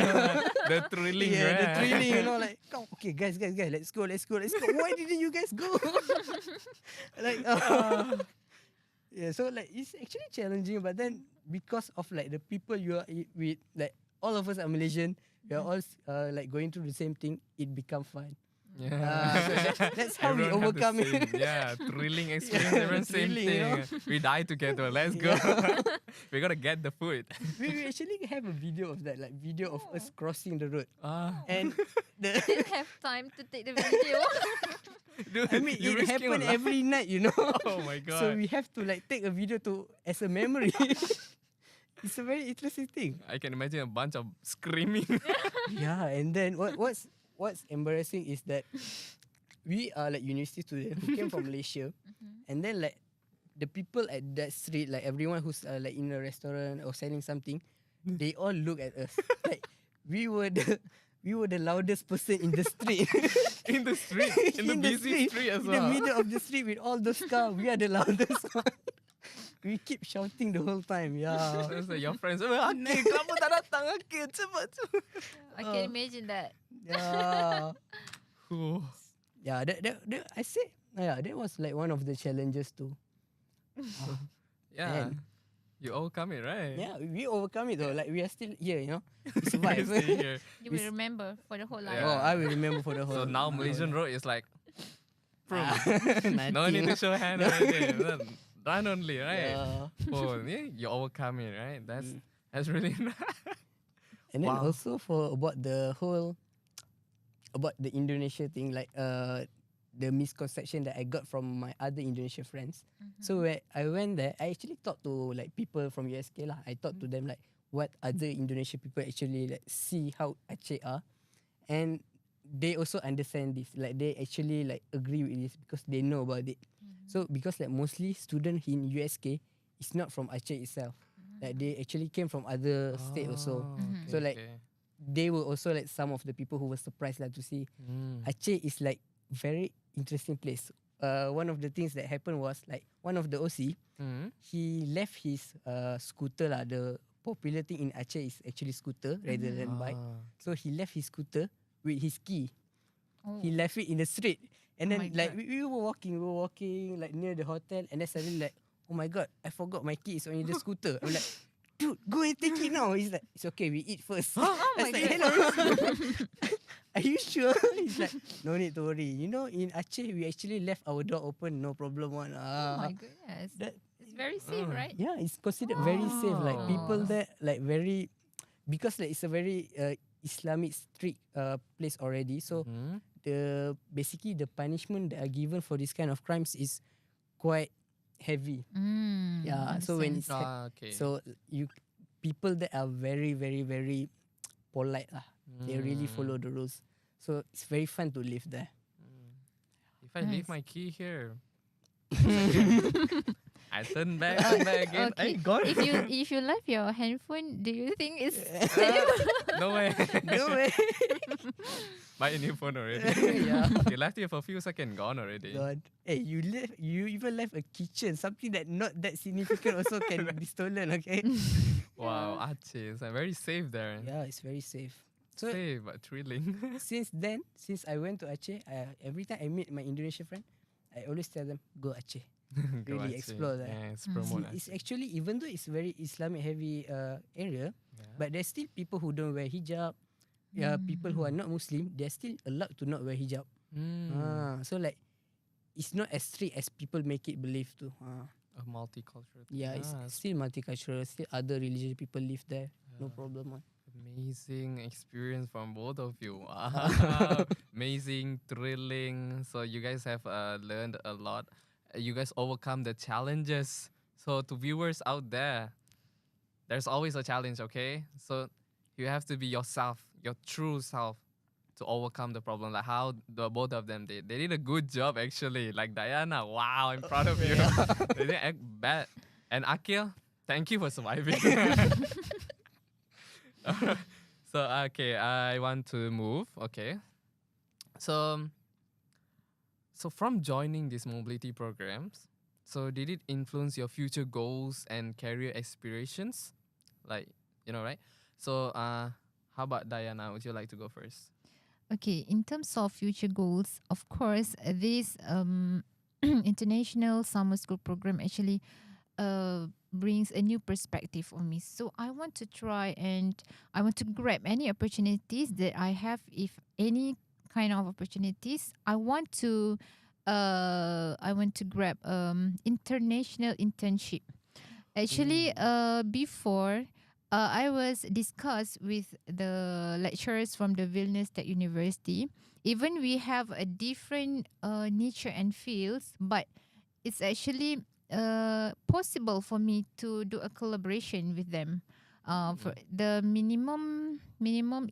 Speaker 1: The thrilling,
Speaker 3: Yeah, the
Speaker 1: right?
Speaker 3: thrilling, you know, like, come, okay, guys, let's go. Why didn't you guys go? Like, yeah, so like it's actually challenging, but then because of like the people you are with, like all of us are Malaysian, we are all like going through the same thing. It become fun.
Speaker 1: Yeah.
Speaker 3: So that's how we
Speaker 1: Everyone have the
Speaker 3: overcome it.
Speaker 1: same- Yeah, thrilling experience. Everyone same
Speaker 3: thrilling,
Speaker 1: thing.
Speaker 3: you know?
Speaker 1: We die together. Let's go. We gotta get the food.
Speaker 3: We actually have a video of that, like video of us crossing the road,
Speaker 1: And
Speaker 3: and
Speaker 2: Didn't have time to take the video.
Speaker 1: dude,
Speaker 3: I mean
Speaker 1: you
Speaker 3: it
Speaker 1: risking your
Speaker 3: happened
Speaker 1: life.
Speaker 3: every night, you know.
Speaker 1: Oh my god.
Speaker 3: So we have to like take a video as a memory. It's a very interesting thing.
Speaker 1: I can imagine a bunch of screaming.
Speaker 3: Yeah, and then what's embarrassing is that we are like university students who came from Malaysia, and then like the people at that street, like everyone who's like in a restaurant or selling something, they all look at us like we were the loudest person in the street.
Speaker 1: In the street. In the busy street as
Speaker 3: In the
Speaker 1: well.
Speaker 3: middle of the street with all those cars, we are the loudest one. We keep shouting the whole time. Yeah.
Speaker 1: It's like your friends, Aqil, kenapa tak datang? Aqil, cepat.
Speaker 2: I can imagine that.
Speaker 3: Yeah.
Speaker 1: Ooh.
Speaker 3: Yeah, that I say, yeah, that was like one of the challenges too.
Speaker 1: Yeah.
Speaker 3: Man.
Speaker 1: You overcome it, right?
Speaker 3: Yeah, we overcome it though. Like we are still here, you know. We survive.
Speaker 1: Stay here.
Speaker 2: You will remember for the whole life.
Speaker 1: Yeah.
Speaker 3: Oh, I will remember for the
Speaker 1: So
Speaker 3: whole.
Speaker 1: now Malaysian road is like, proof.
Speaker 3: Nothing.
Speaker 1: No need to show hand or anything. Run only, right?
Speaker 3: Yeah.
Speaker 1: Oh, yeah, you overcome it, right? That's really nice.
Speaker 3: And then
Speaker 1: Wow.
Speaker 3: also about the Indonesia thing, like the misconception that I got from my other Indonesian friends. So when I went there, I actually talked to like people from USK lah. I talked to them like what other Indonesian people actually like see how Aceh are, and they also understand this. Like they actually like agree with this because they know about it. So because like mostly students in USK is not from Aceh itself. Like they actually came from other state also.
Speaker 1: okay,
Speaker 3: So, like,
Speaker 1: okay.
Speaker 3: They were also like some of the people who were surprised like to see Aceh is like very interesting place. One of the things that happened was like one of the OC, he left his scooter lah. The popular thing in Aceh is actually scooter rather than bike. So he left his scooter with his key.
Speaker 2: Oh.
Speaker 3: He left it in the street. And
Speaker 2: Oh
Speaker 3: then
Speaker 2: my
Speaker 3: like
Speaker 2: God.
Speaker 3: we were walking like near the hotel, and then suddenly like, oh my god, I forgot my key is on the scooter. I'm like, dude, go and take it now. He's like, it's okay, we eat first.
Speaker 2: Oh
Speaker 3: I
Speaker 2: my
Speaker 3: was like,
Speaker 2: God.
Speaker 3: hello. Are you sure? He's like, no need to worry. You know, in Aceh we actually left our door open, no problem one.
Speaker 2: Oh my goodness.
Speaker 3: That
Speaker 2: It's very safe,
Speaker 1: Mm.
Speaker 2: right?
Speaker 3: yeah, it's considered very safe. Like people
Speaker 1: Wow.
Speaker 3: there, like very, because like, it's a very Islamic strict place already. So
Speaker 1: Mhm.
Speaker 3: the basically the punishment that are given for this kind of crimes is quite heavy. Yeah. So when
Speaker 2: Understand.
Speaker 3: it's
Speaker 1: Okay.
Speaker 3: so you people that are very very very polite lah. They really follow the rules. So it's very fun to live there.
Speaker 1: If I leave
Speaker 2: Nice.
Speaker 1: my key here, I turn back again.
Speaker 2: Okay.
Speaker 1: Hey, gone.
Speaker 2: If you left your handphone, do you think it's safe?
Speaker 1: No way.
Speaker 3: No way.
Speaker 1: Buy a new phone already.
Speaker 3: Yeah.
Speaker 1: You left it for a few seconds, gone already.
Speaker 3: God. Hey, you even left a kitchen, something that not that significant also can be stolen, okay?
Speaker 1: Wow, Aceh is very safe there.
Speaker 3: Yeah, it's very safe. So
Speaker 1: Safe but thrilling.
Speaker 3: since I went to Aceh, every time I meet my Indonesian friend, I always tell them, go Aceh.
Speaker 1: Go
Speaker 3: Really
Speaker 1: Aceh.
Speaker 3: explore that.
Speaker 1: Yes,
Speaker 2: Mm.
Speaker 1: promote
Speaker 3: It's actually, even though it's very Islamic heavy area,
Speaker 1: Aceh.
Speaker 3: but there's still people who don't wear hijab. People who are not Muslim, they're still allowed to not wear hijab. So like, it's not as strict as people make it believe to.
Speaker 1: A multicultural.
Speaker 3: Yeah, it's still multicultural. Still other religious people live there. No problem.
Speaker 1: Amazing experience from both of you. Wow. Amazing, thrilling. So you guys have learned a lot. You guys overcome the challenges. So to viewers out there, there's always a challenge, okay? So you have to be yourself, your true self, to overcome the problem. Like how the both of them did. They did a good job actually. Like Diana, wow, I'm proud of you. They didn't act bad. And Aqil, thank you for surviving. So okay, I want to move. Okay, so from joining these mobility programs, so did it influence your future goals and career aspirations? Like, right? So how about Diana? Would you like to go first?
Speaker 2: Okay, in terms of future goals, of course, this international summer school program actually brings a new perspective on me. So I want to try and I want to grab any opportunities that I have. If any kind of opportunities, I want to grab international internship. Actually, before I was discussed with the lecturers from the Vilnius Tech University. Even we have a different nature and fields, but it's actually possible for me to do a collaboration with them. For the minimum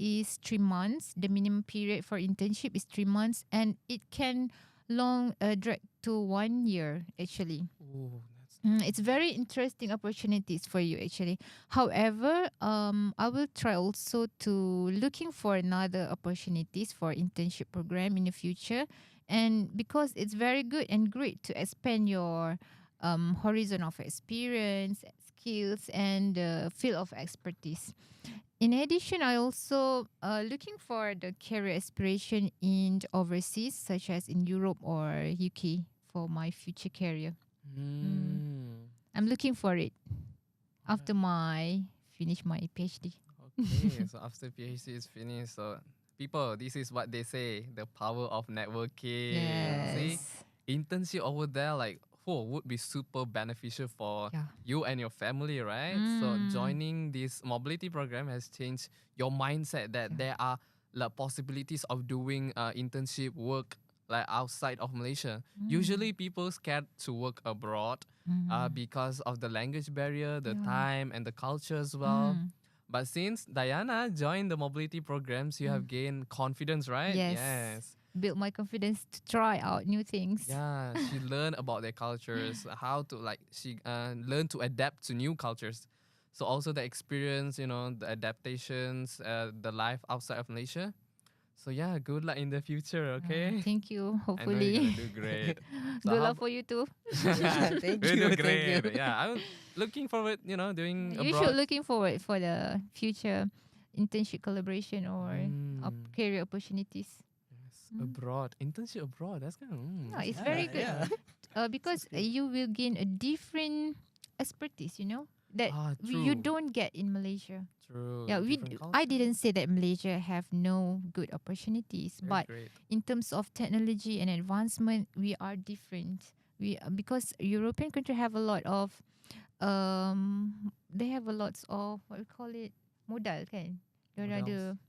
Speaker 2: is 3 months. The minimum period for internship is 3 months, and it can long drag to 1 year actually.
Speaker 1: Oh, that's
Speaker 2: It's very interesting opportunities for you actually. However, I will try also to looking for another opportunities for internship program in the future, and because it's very good and great to expand your horizon of experience, skills, and field of expertise. In addition, I also looking for the career aspiration in overseas, such as in Europe or UK for my future career. I'm looking for it after finish my PhD.
Speaker 1: Okay, so after PhD is finished, so people, this is what they say: the power of networking. See,
Speaker 2: Yes.
Speaker 1: internship over there, like, would be super beneficial for
Speaker 2: Yeah.
Speaker 1: you and your family, right? So joining this mobility program has changed your mindset that there are like possibilities of doing internship work like outside of Malaysia. Usually people scared to work abroad because of the language barrier, the
Speaker 2: Yeah.
Speaker 1: time, and the culture as well. But since Diana joined the mobility programs, you have gained confidence, right?
Speaker 2: Yes. Build my confidence to try out new things.
Speaker 1: Yeah, she learned about their cultures, how to she learned to adapt to new cultures. So also the experience, the adaptations, the life outside of Malaysia. So yeah, good luck in the future, okay?
Speaker 2: Thank you.
Speaker 1: I know you're
Speaker 2: Hopefully.
Speaker 1: gonna do great. So
Speaker 2: Good
Speaker 1: how
Speaker 2: luck for you too.
Speaker 3: Thank
Speaker 1: We'll
Speaker 3: you.
Speaker 1: do
Speaker 3: Thank
Speaker 1: great.
Speaker 3: you.
Speaker 1: Yeah, I'm looking forward, doing
Speaker 2: You
Speaker 1: abroad.
Speaker 2: should looking forward for the future internship collaboration or career opportunities.
Speaker 1: Yes. Abroad, internship abroad. That's kind of
Speaker 2: No,
Speaker 1: that's
Speaker 2: it's
Speaker 3: Yeah,
Speaker 2: very good.
Speaker 3: yeah.
Speaker 2: Because
Speaker 3: good.
Speaker 2: you will gain a different expertise, that you
Speaker 1: true,
Speaker 2: don't get in Malaysia.
Speaker 1: true.
Speaker 2: Yeah,
Speaker 1: Different
Speaker 2: I
Speaker 1: culture.
Speaker 2: didn't say that Malaysia have no good opportunities,
Speaker 1: Very
Speaker 2: but
Speaker 1: great.
Speaker 2: in terms of technology and advancement, we are different. Because European country have a lot of they have a lot of what we call it modal kan.
Speaker 1: What
Speaker 2: Diorang ada
Speaker 1: else?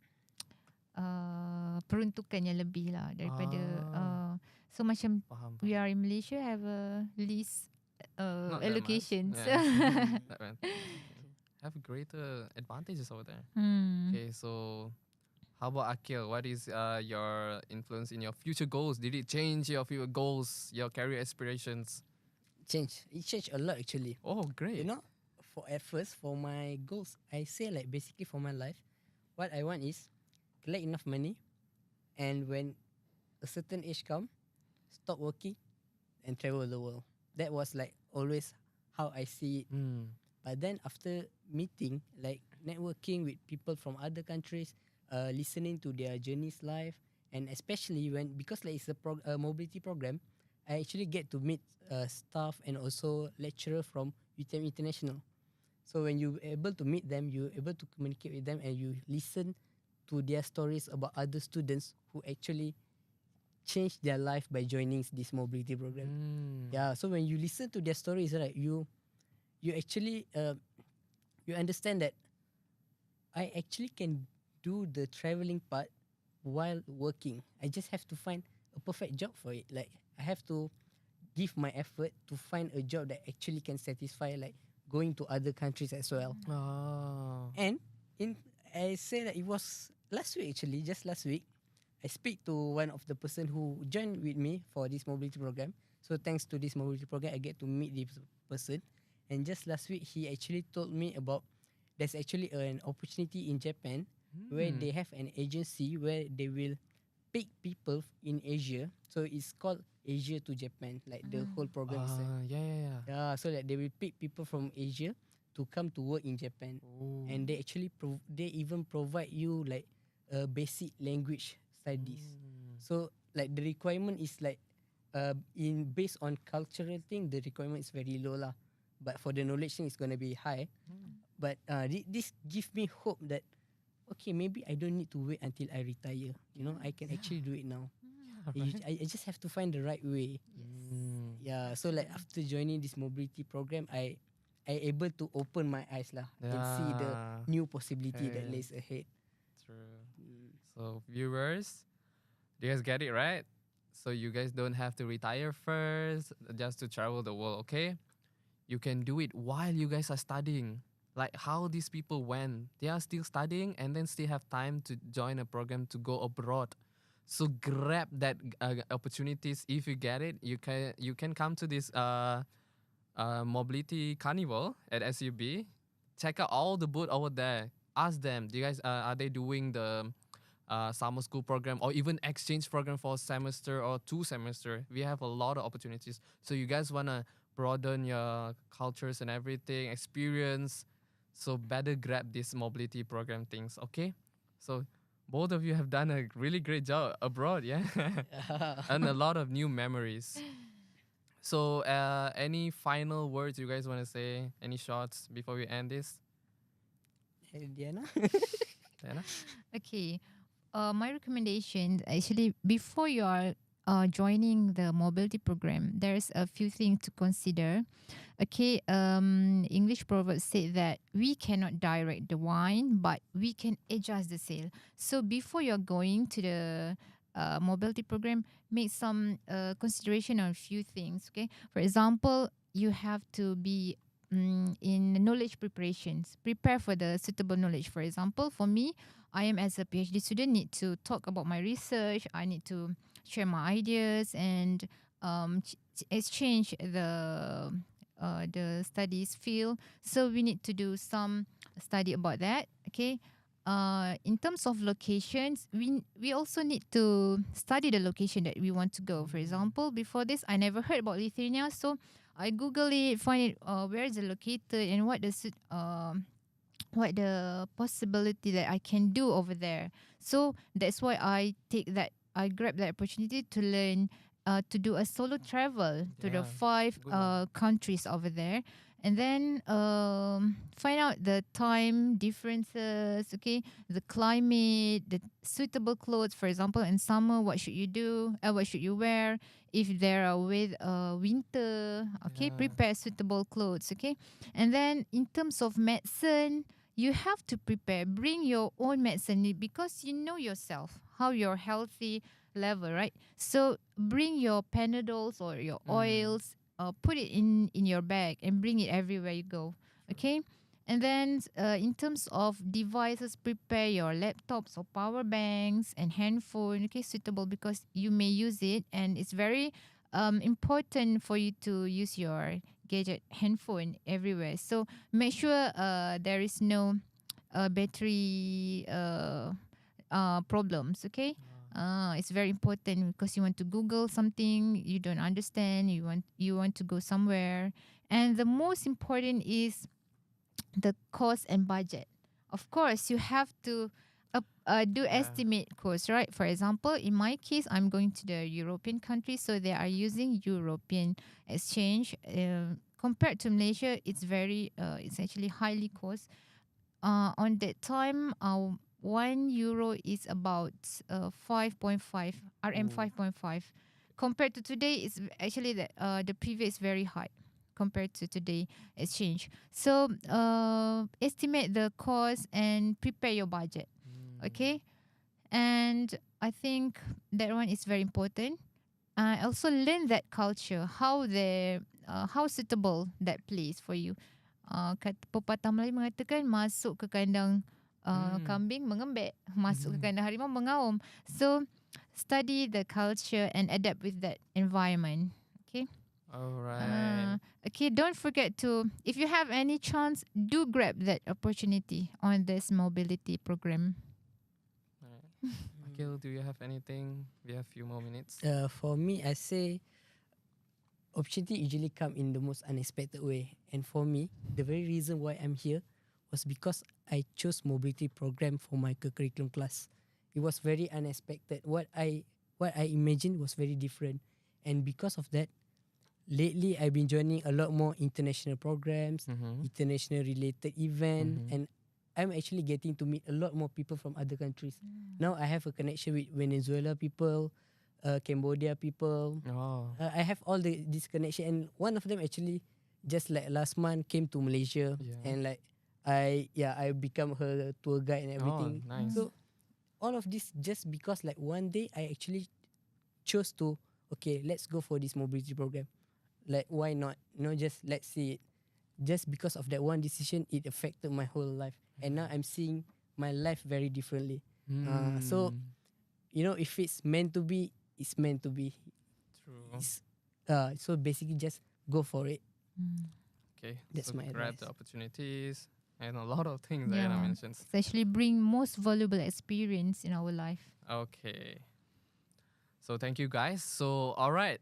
Speaker 2: peruntukan yang lebih lah daripada
Speaker 1: Ah,
Speaker 2: so macam
Speaker 1: paham,
Speaker 2: we
Speaker 1: paham.
Speaker 2: are in Malaysia have a least
Speaker 1: Not that much.
Speaker 2: allocations.
Speaker 1: Yeah. That one. Have greater advantages over there.
Speaker 2: Hmm.
Speaker 1: Okay, so how about Akil? What is your influence in your future goals? Did it change your future goals, your career aspirations?
Speaker 3: It changed a lot actually.
Speaker 1: Oh,
Speaker 3: You
Speaker 1: great.
Speaker 3: know, for at first for my goals, I say like basically for my life, what I want is collect enough money, and when a certain age come, stop working and travel the world. That was like always how I see it.
Speaker 1: Hmm.
Speaker 3: But then after meeting, like networking with people from other countries, listening to their journeys life, and especially when because like it's a mobility program, I actually get to meet staff and also lecturer from UTM International. So when you able to meet them, you able to communicate with them, and you listen to their stories about other students who actually changed their life by joining this mobility program.
Speaker 1: Hmm.
Speaker 3: Yeah. So when you listen to their stories, right, you actually you understand that I actually can do the traveling part while working. I just have to find a perfect job for it. Like I have to give my effort to find a job that actually can satisfy like going to other countries as well.
Speaker 1: Oh.
Speaker 3: And in I say that it was last week actually, just last week, I speak to one of the person who joined with me for this mobility program. So thanks to this mobility program, I get to meet this person. And just last week, he actually told me about there's actually an opportunity in Japan where
Speaker 1: Hmm.
Speaker 3: they have an agency where they will pick people in Asia. So it's called Asia to Japan. Like the whole program is like,
Speaker 1: Yeah, yeah, yeah.
Speaker 3: yeah. So that they will pick people from Asia to come to work in Japan,
Speaker 1: Oh.
Speaker 3: and they actually they even provide you like a basic language studies.
Speaker 1: Mm.
Speaker 3: So like the requirement is like in based on cultural thing, the requirement is very low lah. But for the knowledge thing, it's gonna be high. But this give me hope that okay, maybe I don't need to wait until I retire. You know, I can actually do it now. I just have to find the right way.
Speaker 1: Mm.
Speaker 3: Yeah. So like after joining this mobility program, I able to open my eyes lah and see the
Speaker 1: Yeah.
Speaker 3: new possibility that
Speaker 1: Okay.
Speaker 3: lays ahead.
Speaker 1: True. So viewers, do you guys get it right? So you guys don't have to retire first just to travel the world, okay? You can do it while you guys are studying. Like how these people went. They are still studying and then still have time to join a program to go abroad. So grab that opportunities if you get it. You can come to this mobility carnival at SUB. Check out all the booth over there. Ask them, do you guys are they doing the summer school program or even exchange program for a semester or 2 semester? We have a lot of opportunities. So you guys wanna broaden your cultures and everything, experience. So better grab this mobility program things, okay? So both of you have done a really great job abroad, yeah, and a lot of new memories. So, any final words you guys want to say? Any shots before we end this?
Speaker 3: Hey, Diana.
Speaker 1: Diana?
Speaker 2: Okay. My recommendation actually before you are joining the mobility program, there's a few things to consider. Okay, English proverb said that we cannot direct the wine, but we can adjust the sail. So before you're going to the mobility program, make some consideration on a few things. Okay, for example, you have to be in knowledge preparations. Prepare for the suitable knowledge. For example, for me, I am as a PhD student need to talk about my research. I need to share my ideas and exchange the studies field. So we need to do some study about that. Okay. In terms of locations, we also need to study the location that we want to go. For example, before this, I never heard about Lithuania, so I Google it, find it where is it located and what the possibility that I can do over there. So that's why I take that I grabbed that opportunity to learn to do a solo travel to the
Speaker 1: Yeah,
Speaker 2: 5
Speaker 1: good one.
Speaker 2: countries over there, and then find out the time differences, okay, the climate, the suitable clothes. For example, in summer, what should you do? What should you wear? If there are with winter, okay,
Speaker 1: Yeah.
Speaker 2: prepare suitable clothes, okay. And then in terms of medicine, you have to prepare. Bring your own medicine because you know yourself how you're healthy level, right? So bring your Panadols or your
Speaker 1: Mm.
Speaker 2: oils, put it in your bag and bring it everywhere you go. Okay. And then in terms of devices, prepare your laptops or power banks and handphone. Okay, suitable because you may use it, and it's very important for you to use your gadget handphone everywhere. So make sure there is no battery problems. Okay, it's very important because you want to Google something you don't understand. You want to go somewhere, and the most important is the cost and budget. Of course, you have to do
Speaker 1: Yeah.
Speaker 2: estimate cost, right? For example, in my case, I'm going to the European country, so they are using European exchange. Compared to Malaysia, it's actually highly cost. On that time, 1 euro is about 5.5 RM,
Speaker 1: Oh,
Speaker 2: 5.5. Compared to today, it's actually the previous very high compared to today exchange. So estimate the cost and prepare your budget.
Speaker 1: mm.
Speaker 2: Okay, and I think that one is very important. Also learn that culture, how suitable that place for you. Pepatah Melayu mengatakan masuk ke kandang
Speaker 1: Mm.
Speaker 2: kambing mengembek, masuk ke kandang harimau mengaum. So study the culture and adapt with that environment. Okay.
Speaker 1: All right.
Speaker 2: Okay, don't forget to, if you have any chance, do grab that opportunity on this mobility program.
Speaker 1: Right. Akil, do you have anything? We have few more minutes.
Speaker 3: For me, I say opportunity usually come in the most unexpected way. And for me, the very reason why I'm here was because I chose mobility program for my curriculum class. It was very unexpected. What I imagined was very different. And because of that, lately I've been joining a lot more international programs,
Speaker 1: Mm-hmm.
Speaker 3: international related event,
Speaker 1: Mm-hmm.
Speaker 3: and I'm actually getting to meet a lot more people from other countries. Now I have a connection with Venezuela people, Cambodia people.
Speaker 1: Oh.
Speaker 3: I have all this connection, and one of them actually just like last month came to Malaysia,
Speaker 1: Yeah.
Speaker 3: and like I become her tour guide and
Speaker 1: Oh,
Speaker 3: everything.
Speaker 1: nice.
Speaker 3: So all of this just because like one day I actually chose to, okay, let's go for this mobility program. Like why not? Just let's see it. Just because of that one decision, it affected my whole life, and now I'm seeing my life very differently. So
Speaker 1: Mm.
Speaker 3: if it's meant to be, it's meant to be.
Speaker 1: True.
Speaker 3: So basically just go for it.
Speaker 1: Okay.
Speaker 3: That's
Speaker 1: So
Speaker 3: my
Speaker 1: grab
Speaker 3: advice.
Speaker 1: the opportunities and a lot of things Diana
Speaker 2: Yeah,
Speaker 1: mentions.
Speaker 2: it's actually bring most valuable experience in our life.
Speaker 1: Okay. So thank you guys. So all right.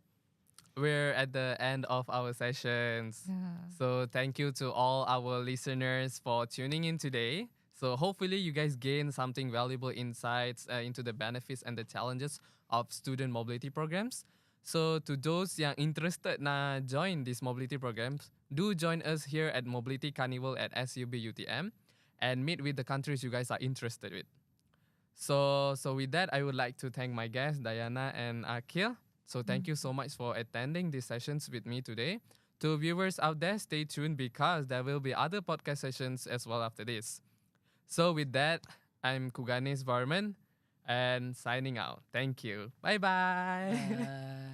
Speaker 1: We're at the end of our sessions.
Speaker 2: Yeah.
Speaker 1: So thank you to all our listeners for tuning in today. So hopefully you guys gain something valuable insights into the benefits and the challenges of student mobility programs. So to those yang interested na join these mobility programs, do join us here at Mobility Carnival at SUB UTM and meet with the countries you guys are interested with. So with that, I would like to thank my guests, Diana and Akil. So thank you so much for attending these sessions with me today. To viewers out there, stay tuned because there will be other podcast sessions as well after this. So with that, I'm Kuganes Varman and signing out. Thank you. Bye bye.
Speaker 3: Bye.